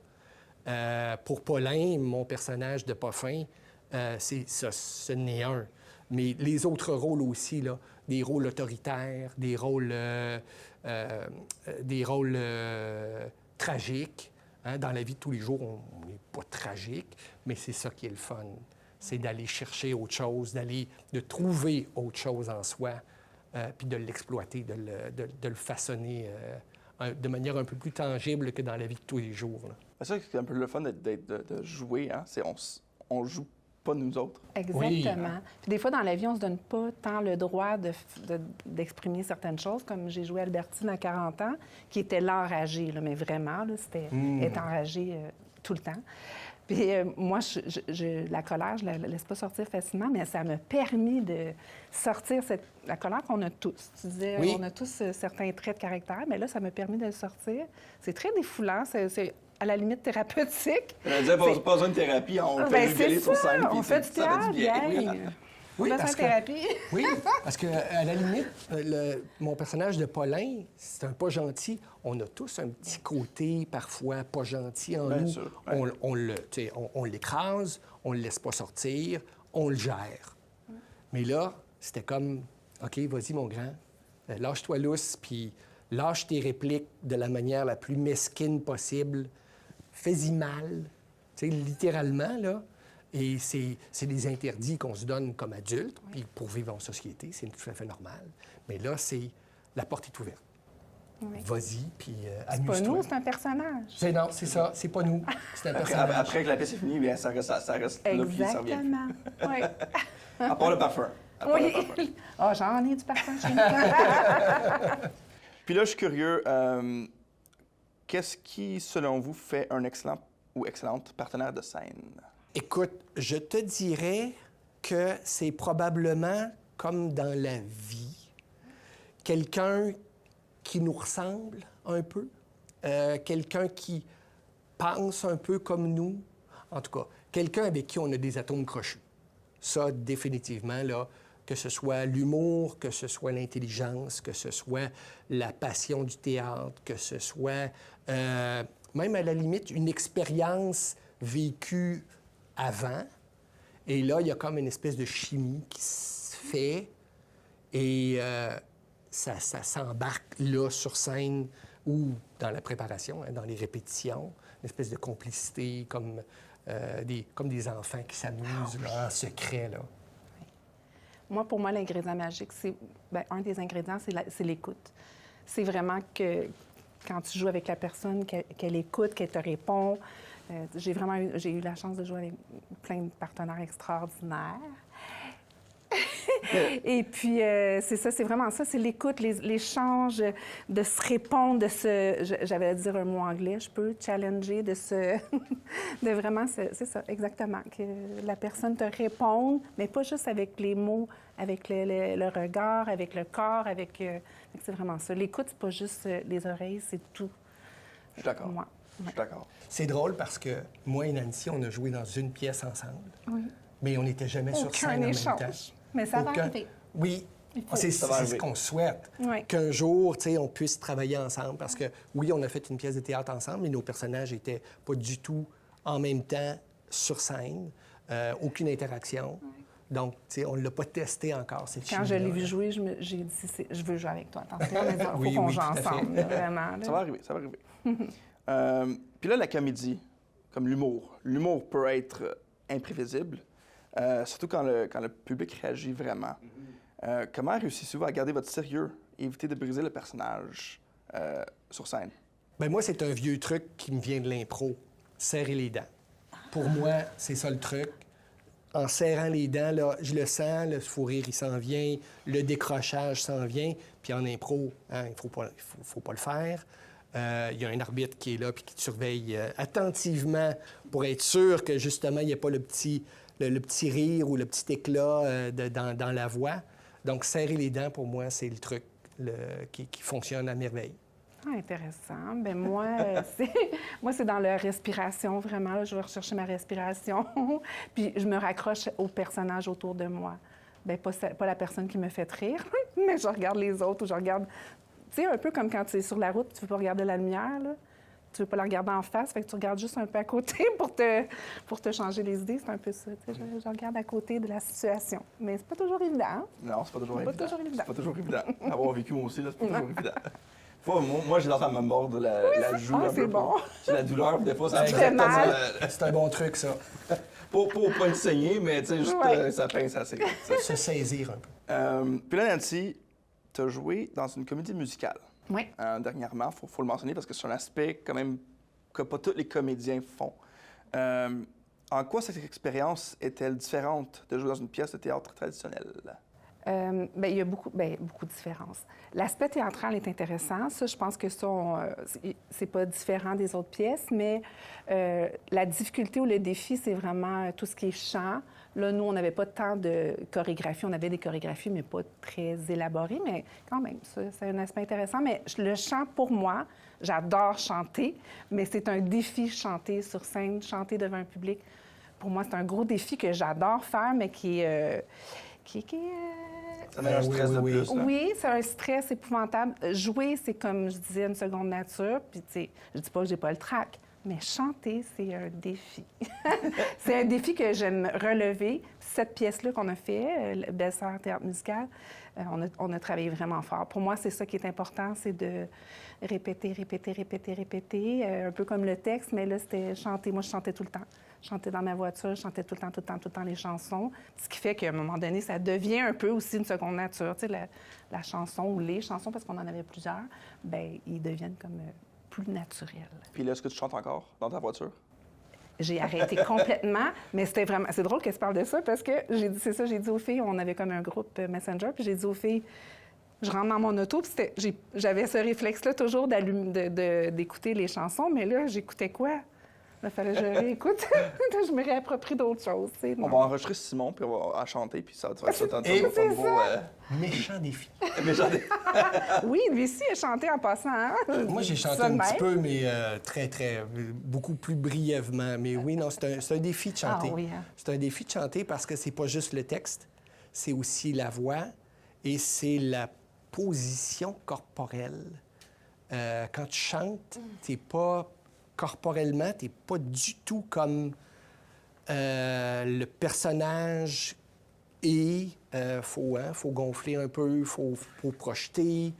Pour Paulin, mon personnage de pas fin, ce n'est un. Mais les autres rôles aussi, là, des rôles autoritaires, des rôles tragiques. Hein? Dans la vie de tous les jours, on n'est pas tragique, mais c'est ça qui est le fun. C'est d'aller chercher autre chose, de trouver autre chose en soi, puis de l'exploiter, de le façonner de manière un peu plus tangible que dans la vie de tous les jours. Là. C'est ça qui est un peu le fun de jouer, hein? C'est on joue pas nous autres. Exactement. Oui. Puis des fois, dans la vie, on se donne pas tant le droit d'exprimer certaines choses, comme j'ai joué Albertine à 40 ans, qui était l'enragée, là, mais vraiment, là, c'était être enragée tout le temps. Puis moi, la colère, je la laisse pas sortir facilement, mais ça m'a permis de sortir la colère qu'on a tous. Tu disais, Oui. on a tous certains traits de caractère, mais là, ça m'a permis de le sortir. C'est très défoulant, c'est à la limite thérapeutique. On disait, pas besoin de thérapie, on peut rigoler sur scène. On fait du théâtre, bien. Oui, On parce fait que, thérapie. oui, parce que à la limite, mon personnage de Paulin, c'est un pas gentil. On a tous un petit côté, parfois, pas gentil en Bien nous. sûr, ouais. On l'écrase, on le laisse pas sortir, on le gère. Mais là, c'était comme, OK, vas-y, mon grand, lâche-toi lousse, puis lâche tes répliques de la manière la plus mesquine possible. Fais-y mal, littéralement, là. Et c'est des interdits qu'on se donne comme adultes, puis pour vivre en société, c'est tout à fait normal. Mais là, la porte est ouverte. Oui. Vas-y, puis C'est amuse-toi. pas nous, c'est un personnage. Non, c'est ça, c'est pas nous. C'est un personnage. Après que la pièce est finie, bien, ça reste là, puis ça revient. Exactement. Oui. À part le parfum. À part le parfum. Oui. Ah, j'en ai du parfum chez nous. Puis là, je suis curieux, qu'est-ce qui, selon vous, fait un excellent ou excellente partenaire de scène? Écoute, je te dirais que c'est probablement comme dans la vie, quelqu'un qui nous ressemble un peu, quelqu'un qui pense un peu comme nous, en tout cas, quelqu'un avec qui on a des atomes crochus. Ça, définitivement, là, que ce soit l'humour, que ce soit l'intelligence, que ce soit la passion du théâtre, que ce soit même à la limite une expérience vécue avant. Et là, il y a comme une espèce de chimie qui se fait et ça s'embarque là sur scène ou dans la préparation, hein, dans les répétitions, une espèce de complicité comme des enfants qui s'amusent là, en secret. Là. Moi, pour moi, l'ingrédient magique, un des ingrédients, c'est l'écoute. C'est vraiment que quand tu joues avec la personne, qu'elle écoute, qu'elle te répond. J'ai eu la chance de jouer avec plein de partenaires extraordinaires. Et puis, c'est ça, c'est vraiment ça, c'est l'écoute, l'échange, de se répondre, j'avais à dire un mot anglais, je peux challenger, de vraiment, c'est ça, exactement, que la personne te réponde, mais pas juste avec les mots, avec le regard, avec le corps, c'est vraiment ça. L'écoute, c'est pas juste les oreilles, c'est tout. Je suis d'accord. Moi. Je suis d'accord. C'est drôle parce que moi et Nancy, on a joué dans une pièce ensemble. Oui. mais on n'était jamais sur Aucun scène en même échange. temps. Mais ça va Aucun- arriver. Oui, Il faut. c'est Ça va ce arriver. qu'on souhaite. Oui. Qu'un jour, tu sais, on puisse travailler ensemble parce que, oui, on a fait une pièce de théâtre ensemble, mais nos personnages n'étaient pas du tout en même temps sur scène, aucune interaction. Donc, tu sais, on ne l'a pas testé encore, cette Quand je chimie-là, l'ai vu là. jouer, j'ai dit, je veux jouer avec toi. Attention, mais il faut Oui, qu'on oui, joue tout à fait. ensemble, là, vraiment. là. Ça va arriver, ça va arriver. Puis là, la comédie, comme l'humour. L'humour peut être imprévisible, surtout quand le public réagit vraiment. Comment réussissez-vous à garder votre sérieux et éviter de briser le personnage sur scène? Bien, moi, c'est un vieux truc qui me vient de l'impro, serrer les dents. Pour moi, c'est ça le truc. En serrant les dents, là, je le sens, le fou rire, il s'en vient, le décrochage s'en vient. Puis en impro, hein, il faut pas le faire. Il y a un arbitre qui est là puis qui te surveille attentivement pour être sûr que, justement, il n'y ait pas le petit rire ou le petit éclat dans la voix. Donc, serrer les dents, pour moi, c'est le truc qui fonctionne à merveille. Ah, intéressant. Ben moi, c'est dans la respiration, vraiment. Là, je vais rechercher ma respiration. Puis je me raccroche aux personnages autour de moi. Bien, pas la personne qui me fait rire, mais je regarde les autres ou je regarde... Tu sais, un peu comme quand tu es sur la route, tu veux pas regarder la lumière, là. Tu veux pas la regarder en face, fait que tu regardes juste un peu à côté pour te changer les idées. C'est un peu ça. Tu sais, je regarde à côté de la situation. Mais c'est pas toujours évident. Hein? Non, c'est pas toujours C'est évident. pas toujours évident. C'est pas toujours évident. Avoir vécu moi aussi, là, c'est pas toujours évident. Fois, moi j'ai tendance à me mordre la joue. Ah, un c'est peu bon. C'est la douleur, puis des fois, ça Ouais, me fait mal. C'est un bon truc, ça. Pour pas le saigner, mais tu sais, juste Ouais. ça pince assez. Se saisir un peu. Puis là, Nancy, tu as joué dans une comédie musicale. Oui. Dernièrement, faut le mentionner parce que c'est un aspect quand même que pas tous les comédiens font. En quoi cette expérience est-elle différente de jouer dans une pièce de théâtre traditionnelle? Bien, il y a beaucoup de différences. L'aspect théâtral est intéressant. Ça, je pense que ça, c'est pas différent des autres pièces, mais la difficulté ou le défi, c'est vraiment tout ce qui est chant. Là, nous, on n'avait pas tant de chorégraphie. On avait des chorégraphies, mais pas très élaborées, mais quand même, ça, c'est un aspect intéressant. Mais le chant, pour moi, j'adore chanter, mais c'est un défi chanter sur scène, chanter devant un public. Pour moi, c'est un gros défi que j'adore faire, mais qui est... Ça met un stress de oui. plus. Là. Oui, c'est un stress épouvantable. Jouer, c'est comme je disais, une seconde nature. Puis, tu sais, je dis pas que j'ai pas le trac, mais chanter, c'est un défi. C'est un défi que j'aime relever. Cette pièce-là qu'on a fait, le Belle-Sœur Théâtre musical, on a travaillé vraiment fort. Pour moi, c'est ça qui est important, c'est de répéter, un peu comme le texte, mais là, c'était chanter. Moi, je chantais tout le temps. Je chantais dans ma voiture, je chantais tout le temps les chansons. Ce qui fait qu'à un moment donné, ça devient un peu aussi une seconde nature. Tu sais, la chanson ou les chansons, parce qu'on en avait plusieurs, bien, ils deviennent comme plus naturels. Puis là, est-ce que tu chantes encore dans ta voiture? J'ai arrêté complètement, mais c'était vraiment... C'est drôle que tu parles de ça parce que j'ai dit aux filles, on avait comme un groupe Messenger, puis j'ai dit aux filles, je rentre dans mon auto, puis j'avais ce réflexe-là toujours d'écouter les chansons, mais là, j'écoutais quoi? Il fallait que je réécoute. Je me réapproprie d'autres choses. Tu sais, On non. va enregistrer Simon, puis on va chanter, puis ça va être ça. Et ton nouveau, Méchant défi. mais j'en ai- Oui, lui aussi a chanté en passant. Hein? Moi, j'ai chanté Ça de un petit même. peu, mais beaucoup plus brièvement. Mais oui, non, c'est un défi de chanter. Ah oui, hein? C'est un défi de chanter parce que c'est pas juste le texte, c'est aussi la voix et c'est la position corporelle. Quand tu chantes, t'es pas... Corporellement, t'es pas du tout comme le personnage et faut gonfler un peu, faut projeter.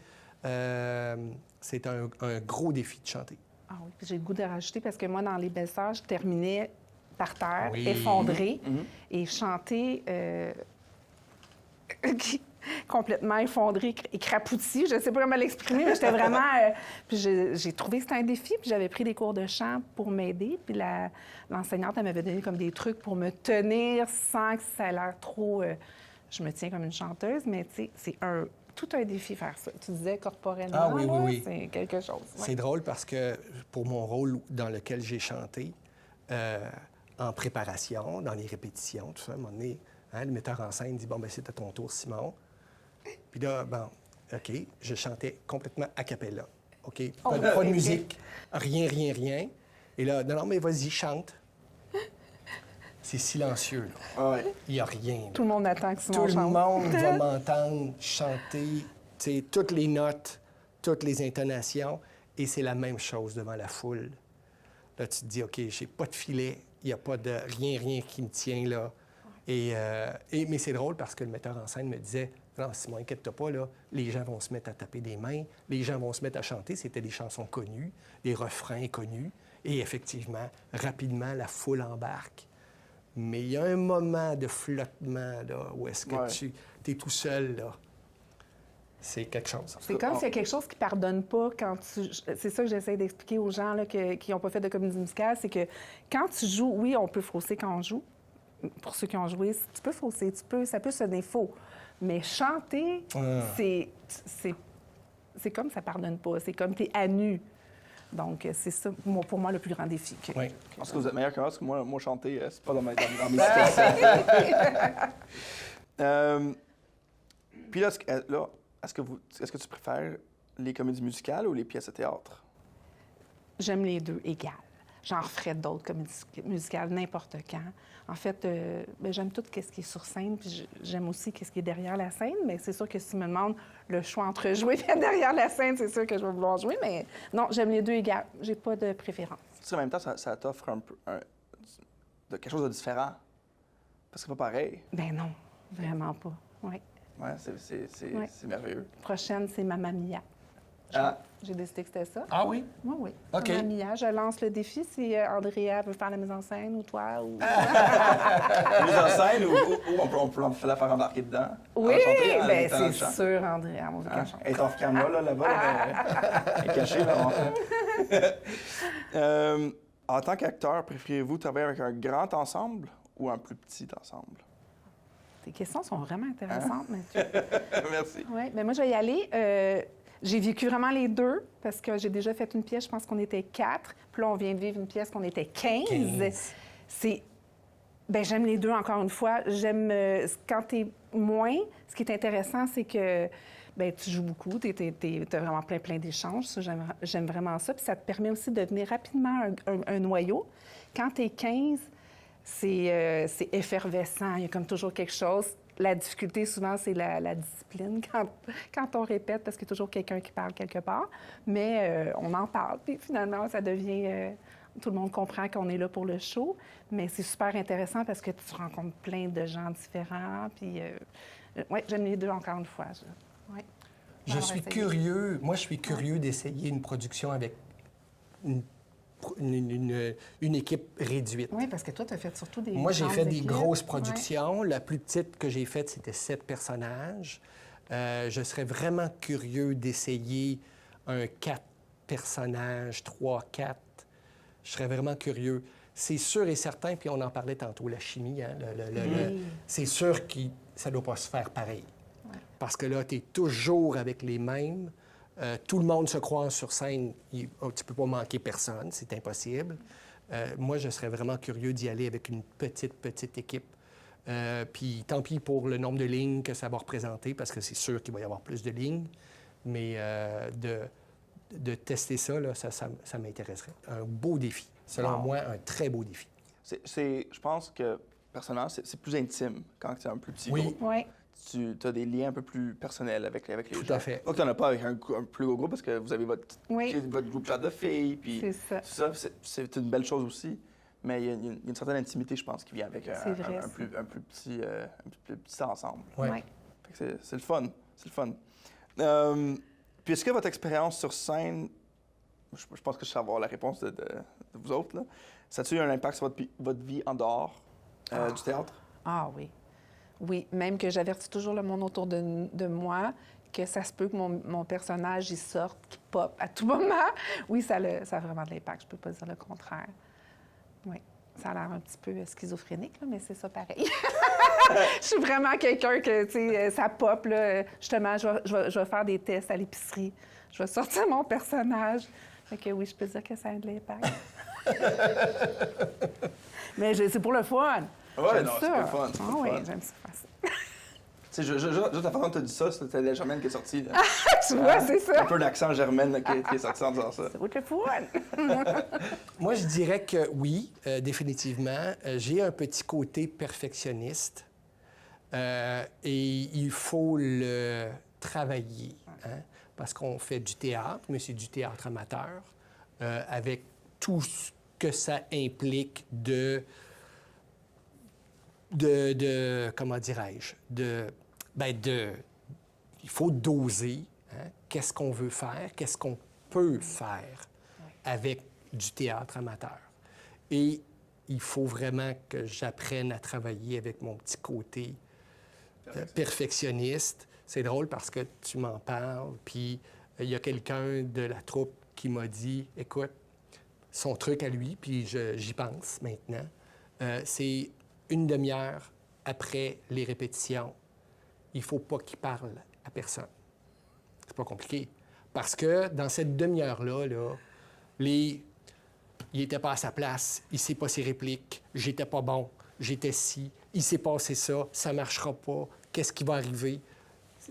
C'est un gros défi de chanter. Ah oui, puis j'ai le goût de rajouter parce que moi, dans Les Belles-Sœurs, je terminais par terre, Oui. effondrée, et chanter complètement effondrée, écrapoutie. Je ne sais pas comment l'exprimer, mais j'étais vraiment... puis j'ai trouvé que c'était un défi, puis j'avais pris des cours de chant pour m'aider, puis l'enseignante, elle m'avait donné comme des trucs pour me tenir sans que ça ait l'air trop... je me tiens comme une chanteuse, mais tu sais, c'est tout un défi faire ça. Tu disais corporellement, Ah oui, là, oui, oui. c'est quelque chose. ouais. C'est drôle parce que pour mon rôle dans lequel j'ai chanté, en préparation, dans les répétitions, tout ça, à un moment donné, hein, le metteur en scène dit « Bon, ben c'est à ton tour, Simon. » Puis là, bon, OK, je chantais complètement a cappella. OK, pas de musique, rien. Et là, non, mais vas-y, chante. c'est silencieux. Là. Ah ouais. Il n'y a rien. là. Tout le monde attend que Tout Simon le chante. monde va m'entendre chanter, tu sais, toutes les notes, toutes les intonations, et c'est la même chose devant la foule. Là, tu te dis, OK, j'ai pas de filet, il n'y a pas de rien qui me tient là. Mais c'est drôle parce que le metteur en scène me disait, non, Simon, inquiète-toi pas, là, les gens vont se mettre à taper des mains, les gens vont se mettre à chanter. C'était des chansons connues, des refrains connus. Et effectivement, rapidement, la foule embarque. Mais il y a un moment de flottement, là, où est-ce que Ouais. tu es tout seul, là. C'est quelque chose. C'est comme s'il y a quelque chose qui pardonne pas quand tu... C'est ça que j'essaie d'expliquer aux gens là, qui n'ont pas fait de comédie musicale, c'est que quand tu joues, oui, on peut fausser quand on joue. Pour ceux qui ont joué, tu peux fausser, ça peut sonner faux. Mais chanter, c'est comme ça pardonne pas. C'est comme tu es à nu. Donc, c'est ça, pour moi, le plus grand défi. Oui. Est-ce que vous êtes meilleur que moi? Parce que moi chanter, c'est pas dans mes situations. Puis là, est-ce que tu préfères les comédies musicales ou les pièces de théâtre? J'aime les deux égales. J'en referais d'autres comédies musicales n'importe quand. En fait, j'aime tout ce qui est sur scène, puis j'aime aussi ce qui est derrière la scène. Mais c'est sûr que si tu me demandes le choix entre jouer et derrière la scène, c'est sûr que je vais vouloir jouer. Mais non, j'aime les deux égales. J'ai pas de préférence. Tu sais, en même temps, ça t'offre quelque chose de différent. Parce que c'est pas pareil. Ben non, vraiment pas. Oui. Ouais, c'est merveilleux. Prochaine, c'est Mamma Mia. Ah. J'ai décidé que c'était ça. Ah oui? Oui, oui. OK. Mamma Mia, je lance le défi si Andrea veut faire la mise en scène ou toi. Ou... La mise en scène ou on peut la faire embarquer dedans? Oui, Elle va chanter en bien étant dans le c'est chant. sûr, Andrea. On veut qu'elle chante. Elle est off camera, là-bas. Elle est cachée, là. En tant qu'acteur, préférez-vous travailler avec un grand ensemble ou un plus petit ensemble? Tes questions sont vraiment intéressantes, Mathieu. Merci. Oui, mais moi, je vais y aller. J'ai vécu vraiment les deux parce que j'ai déjà fait une pièce, je pense qu'on était 4. Puis là, on vient de vivre une pièce qu'on était 15. 15. J'aime les deux, encore une fois. J'aime quand tu es moins. Ce qui est intéressant, c'est que tu joues beaucoup, tu as vraiment plein d'échanges. Ça, j'aime vraiment ça. Puis ça te permet aussi de devenir rapidement un noyau. Quand tu es 15, c'est effervescent. Il y a comme toujours quelque chose. La difficulté, souvent, c'est la discipline quand on répète, parce qu'il y a toujours quelqu'un qui parle quelque part. Mais on en parle, puis finalement, ça devient... tout le monde comprend qu'on est là pour le show. Mais c'est super intéressant parce que tu rencontres plein de gens différents. Puis, oui, j'aime les deux, encore une fois. Ouais. Je suis curieux. Moi, je suis curieux d'essayer une production avec une équipe réduite. Oui, parce que toi, tu as fait surtout des... Moi, j'ai grandes fait des équipes. grosses productions. La plus petite que j'ai faite, c'était 7 personnages. Je serais vraiment curieux d'essayer un 4 personnages, 3, 4. Je serais vraiment curieux. C'est sûr et certain, puis on en parlait tantôt, la chimie, hein, c'est sûr que ça ne doit pas se faire pareil. Ouais. Parce que là, tu es toujours avec les mêmes. Tout le monde se croise sur scène. Tu ne peux pas manquer personne, c'est impossible. Moi, je serais vraiment curieux d'y aller avec une petite équipe. Puis tant pis pour le nombre de lignes que ça va représenter, parce que c'est sûr qu'il va y avoir plus de lignes. Mais de tester ça, là, ça m'intéresserait. Un beau défi. Selon moi, un très beau défi. Je pense que, personnellement, c'est plus intime quand tu es un plus petit Oui. groupe. Oui. Tu as des liens un peu plus personnels avec les gens. Tout à fait. Pas que tu n'en as pas avec un plus gros groupe parce que vous avez votre groupe chat de filles. Puis C'est ça. tout ça, c'est une belle chose aussi. Mais il y a une certaine intimité, je pense, qui vient avec un plus petit ensemble. Ouais. Ouais. Fait que c'est le fun. C'est le fun. Puis est-ce que votre expérience sur scène, je pense que je sais avoir la réponse de vous autres, là, ça a-t-il eu un impact sur votre vie en dehors du théâtre? Ah oui. Oui, même que j'avertis toujours le monde autour de moi que ça se peut que mon personnage, il sorte, qu'il pop à tout moment. Oui, ça a vraiment de l'impact. Je peux pas dire le contraire. Oui. Ça a l'air un petit peu schizophrénique, là, mais c'est ça pareil. Je suis vraiment quelqu'un que, tu sais, ça pop, là. Justement, je vais faire des tests à l'épicerie. Je vais sortir mon personnage. Fait que oui, je peux dire que ça a de l'impact. Mais c'est pour le fun. Ouais, J'aime non, ça. c'est pas le fun. Ah oui, j'aime ça. Tu sais, juste la façon dont tu as dit ça, c'était la Germaine qui est sortie. Là. Tu vois, c'est ça. Un peu d'accent germaine là, qui est sorti en disant ça. Ça vaut le fun. Moi, je dirais que oui, définitivement. J'ai un petit côté perfectionniste et il faut le travailler. Hein? Parce qu'on fait du théâtre, mais c'est du théâtre amateur, avec tout ce que ça implique de comment dirais-je, il faut doser, hein, qu'est-ce qu'on veut faire, qu'est-ce qu'on peut faire avec du théâtre amateur. Et il faut vraiment que j'apprenne à travailler avec mon petit côté perfectionniste. C'est drôle parce que tu m'en parles, puis il y a quelqu'un de la troupe qui m'a dit, écoute, son truc à lui, puis j'y pense maintenant, c'est une demi-heure après les répétitions, il ne faut pas qu'il parle à personne. C'est pas compliqué. Parce que dans cette demi-heure-là, il n'était pas à sa place, il ne sait pas ses répliques, j'étais pas bon, j'étais ci, il s'est passé ça, ça ne marchera pas, qu'est-ce qui va arriver?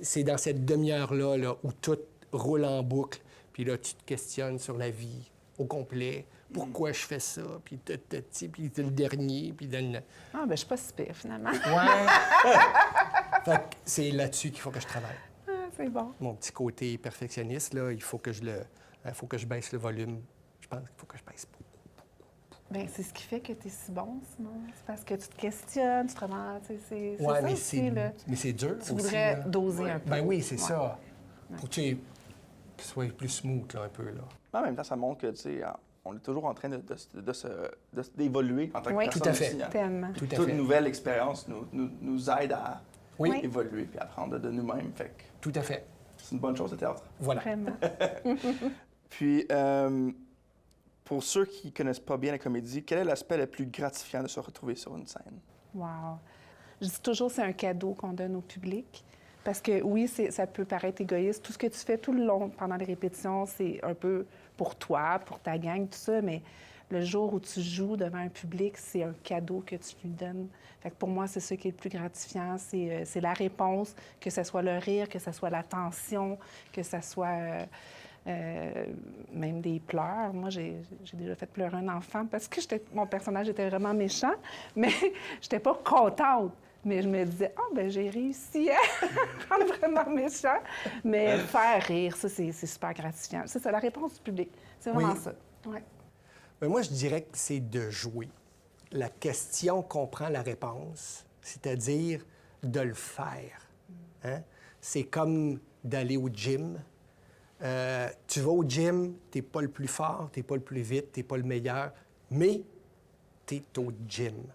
C'est dans cette demi-heure-là là, où tout roule en boucle, puis là, tu te questionnes sur la vie au complet. Pourquoi je fais ça? Puis puis le dernier, puis dans le... Ah, ben je suis pas si pire, finalement. Ouais! Fait que c'est là-dessus qu'il faut que je travaille. Ah, c'est bon. Mon petit côté perfectionniste, là, il faut que je baisse le volume. Je pense qu'il faut que je baisse beaucoup. Bien, c'est ce qui fait que tu es si bon, sinon. C'est parce que tu te questionnes, tu te remandes. C'est Ouais, ça mais aussi, là. c'est dur Tu aussi, voudrais là. doser un peu. Ben oui, c'est Ouais. ça. Pour que tu sois plus smooth, là, un peu, là. En même temps, ça montre que, tu sais, on est toujours en train d'évoluer en tant que Oui, personne tout à fait. aussi, hein. Tellement. Tout à Toute fait. nouvelle expérience nous aide à Oui, Oui. évoluer puis apprendre de nous-mêmes. Fait que tout à fait. c'est une bonne chose, le théâtre. Voilà. Vraiment. Puis, pour ceux qui ne connaissent pas bien la comédie, quel est l'aspect le plus gratifiant de se retrouver sur une scène? Wow. Je dis toujours, c'est un cadeau qu'on donne au public. Parce que oui, ça peut paraître égoïste. Tout ce que tu fais tout le long, pendant les répétitions, c'est un peu pour toi, pour ta gang, tout ça. Mais le jour où tu joues devant un public, c'est un cadeau que tu lui donnes. Fait que pour moi, c'est ça qui est le plus gratifiant. C'est la réponse, que ce soit le rire, que ce soit l'attention, que ce soit même des pleurs. Moi, j'ai déjà fait pleurer un enfant parce que mon personnage était vraiment méchant, mais j'étais pas contente. Mais je me disais, ben j'ai réussi à rendre vraiment méchant. Mais faire rire, ça, c'est super gratifiant. C'est ça, la réponse du public. C'est vraiment Oui. ça. Ouais. Ben, moi, je dirais que c'est de jouer. La question comprend la réponse, c'est-à-dire de le faire. Hein? C'est comme d'aller au gym. Tu vas au gym, t'es pas le plus fort, t'es pas le plus vite, t'es pas le meilleur, mais t'es au gym.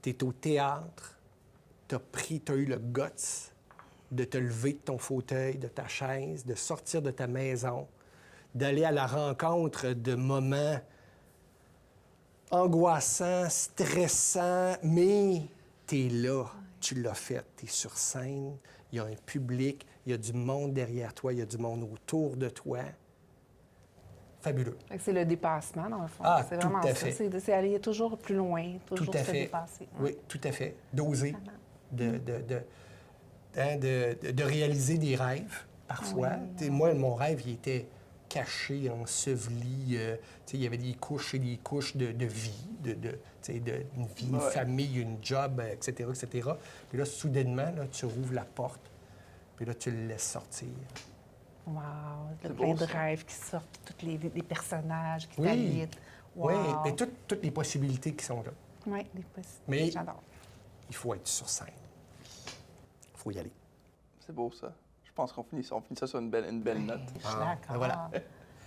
T'es au théâtre. T'as eu le guts de te lever de ton fauteuil, de ta chaise, de sortir de ta maison, d'aller à la rencontre de moments angoissants, stressants, mais t'es là, tu l'as fait, t'es sur scène, il y a un public, il y a du monde derrière toi, il y a du monde autour de toi. Fabuleux. Fait que c'est le dépassement, dans le fond. Ah, c'est tout vraiment à ça. fait. C'est aller toujours plus loin, toujours Tout à se fait. dépasser. Oui, tout à fait. D'oser, de réaliser des rêves, parfois. Oui. Tu sais, moi, mon rêve, il était caché, enseveli. Tu sais, il y avait des couches et des couches de vie, tu sais, une vie, une Ouais. famille, une job, etc., etc. Puis là, soudainement, là, tu rouvres la porte, puis là, tu le laisses sortir. Wow! Il y a C'est plein beau, de ça. rêves qui sortent, tous les personnages qui Oui. t'habitent. Wow! Oui, mais toutes les possibilités qui sont là. Oui, les possibilités. Mais- J'adore. Il faut être sur scène. Il faut y aller. C'est beau, ça. Je pense qu'on finit ça sur une belle note. Je suis Ah, d'accord. voilà.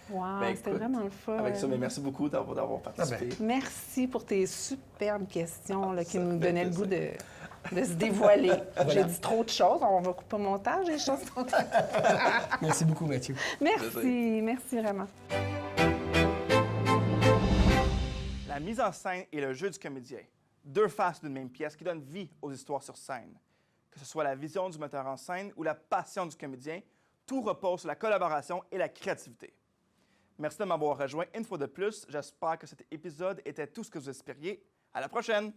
Wow, Ben, c'était écoute, vraiment le fun. Avec ça, mais merci beaucoup d'avoir participé. Merci pour tes superbes questions là, qui Ça nous fait donnaient le plaisir. goût de se dévoiler. Voilà. J'ai dit trop de choses. On va couper au montage, les choses sont... Merci beaucoup, Mathieu. Merci, merci vraiment. La mise en scène et le jeu du comédien, deux faces d'une même pièce qui donnent vie aux histoires sur scène. Que ce soit la vision du metteur en scène ou la passion du comédien, tout repose sur la collaboration et la créativité. Merci de m'avoir rejoint une fois de plus. J'espère que cet épisode était tout ce que vous espériez. À la prochaine!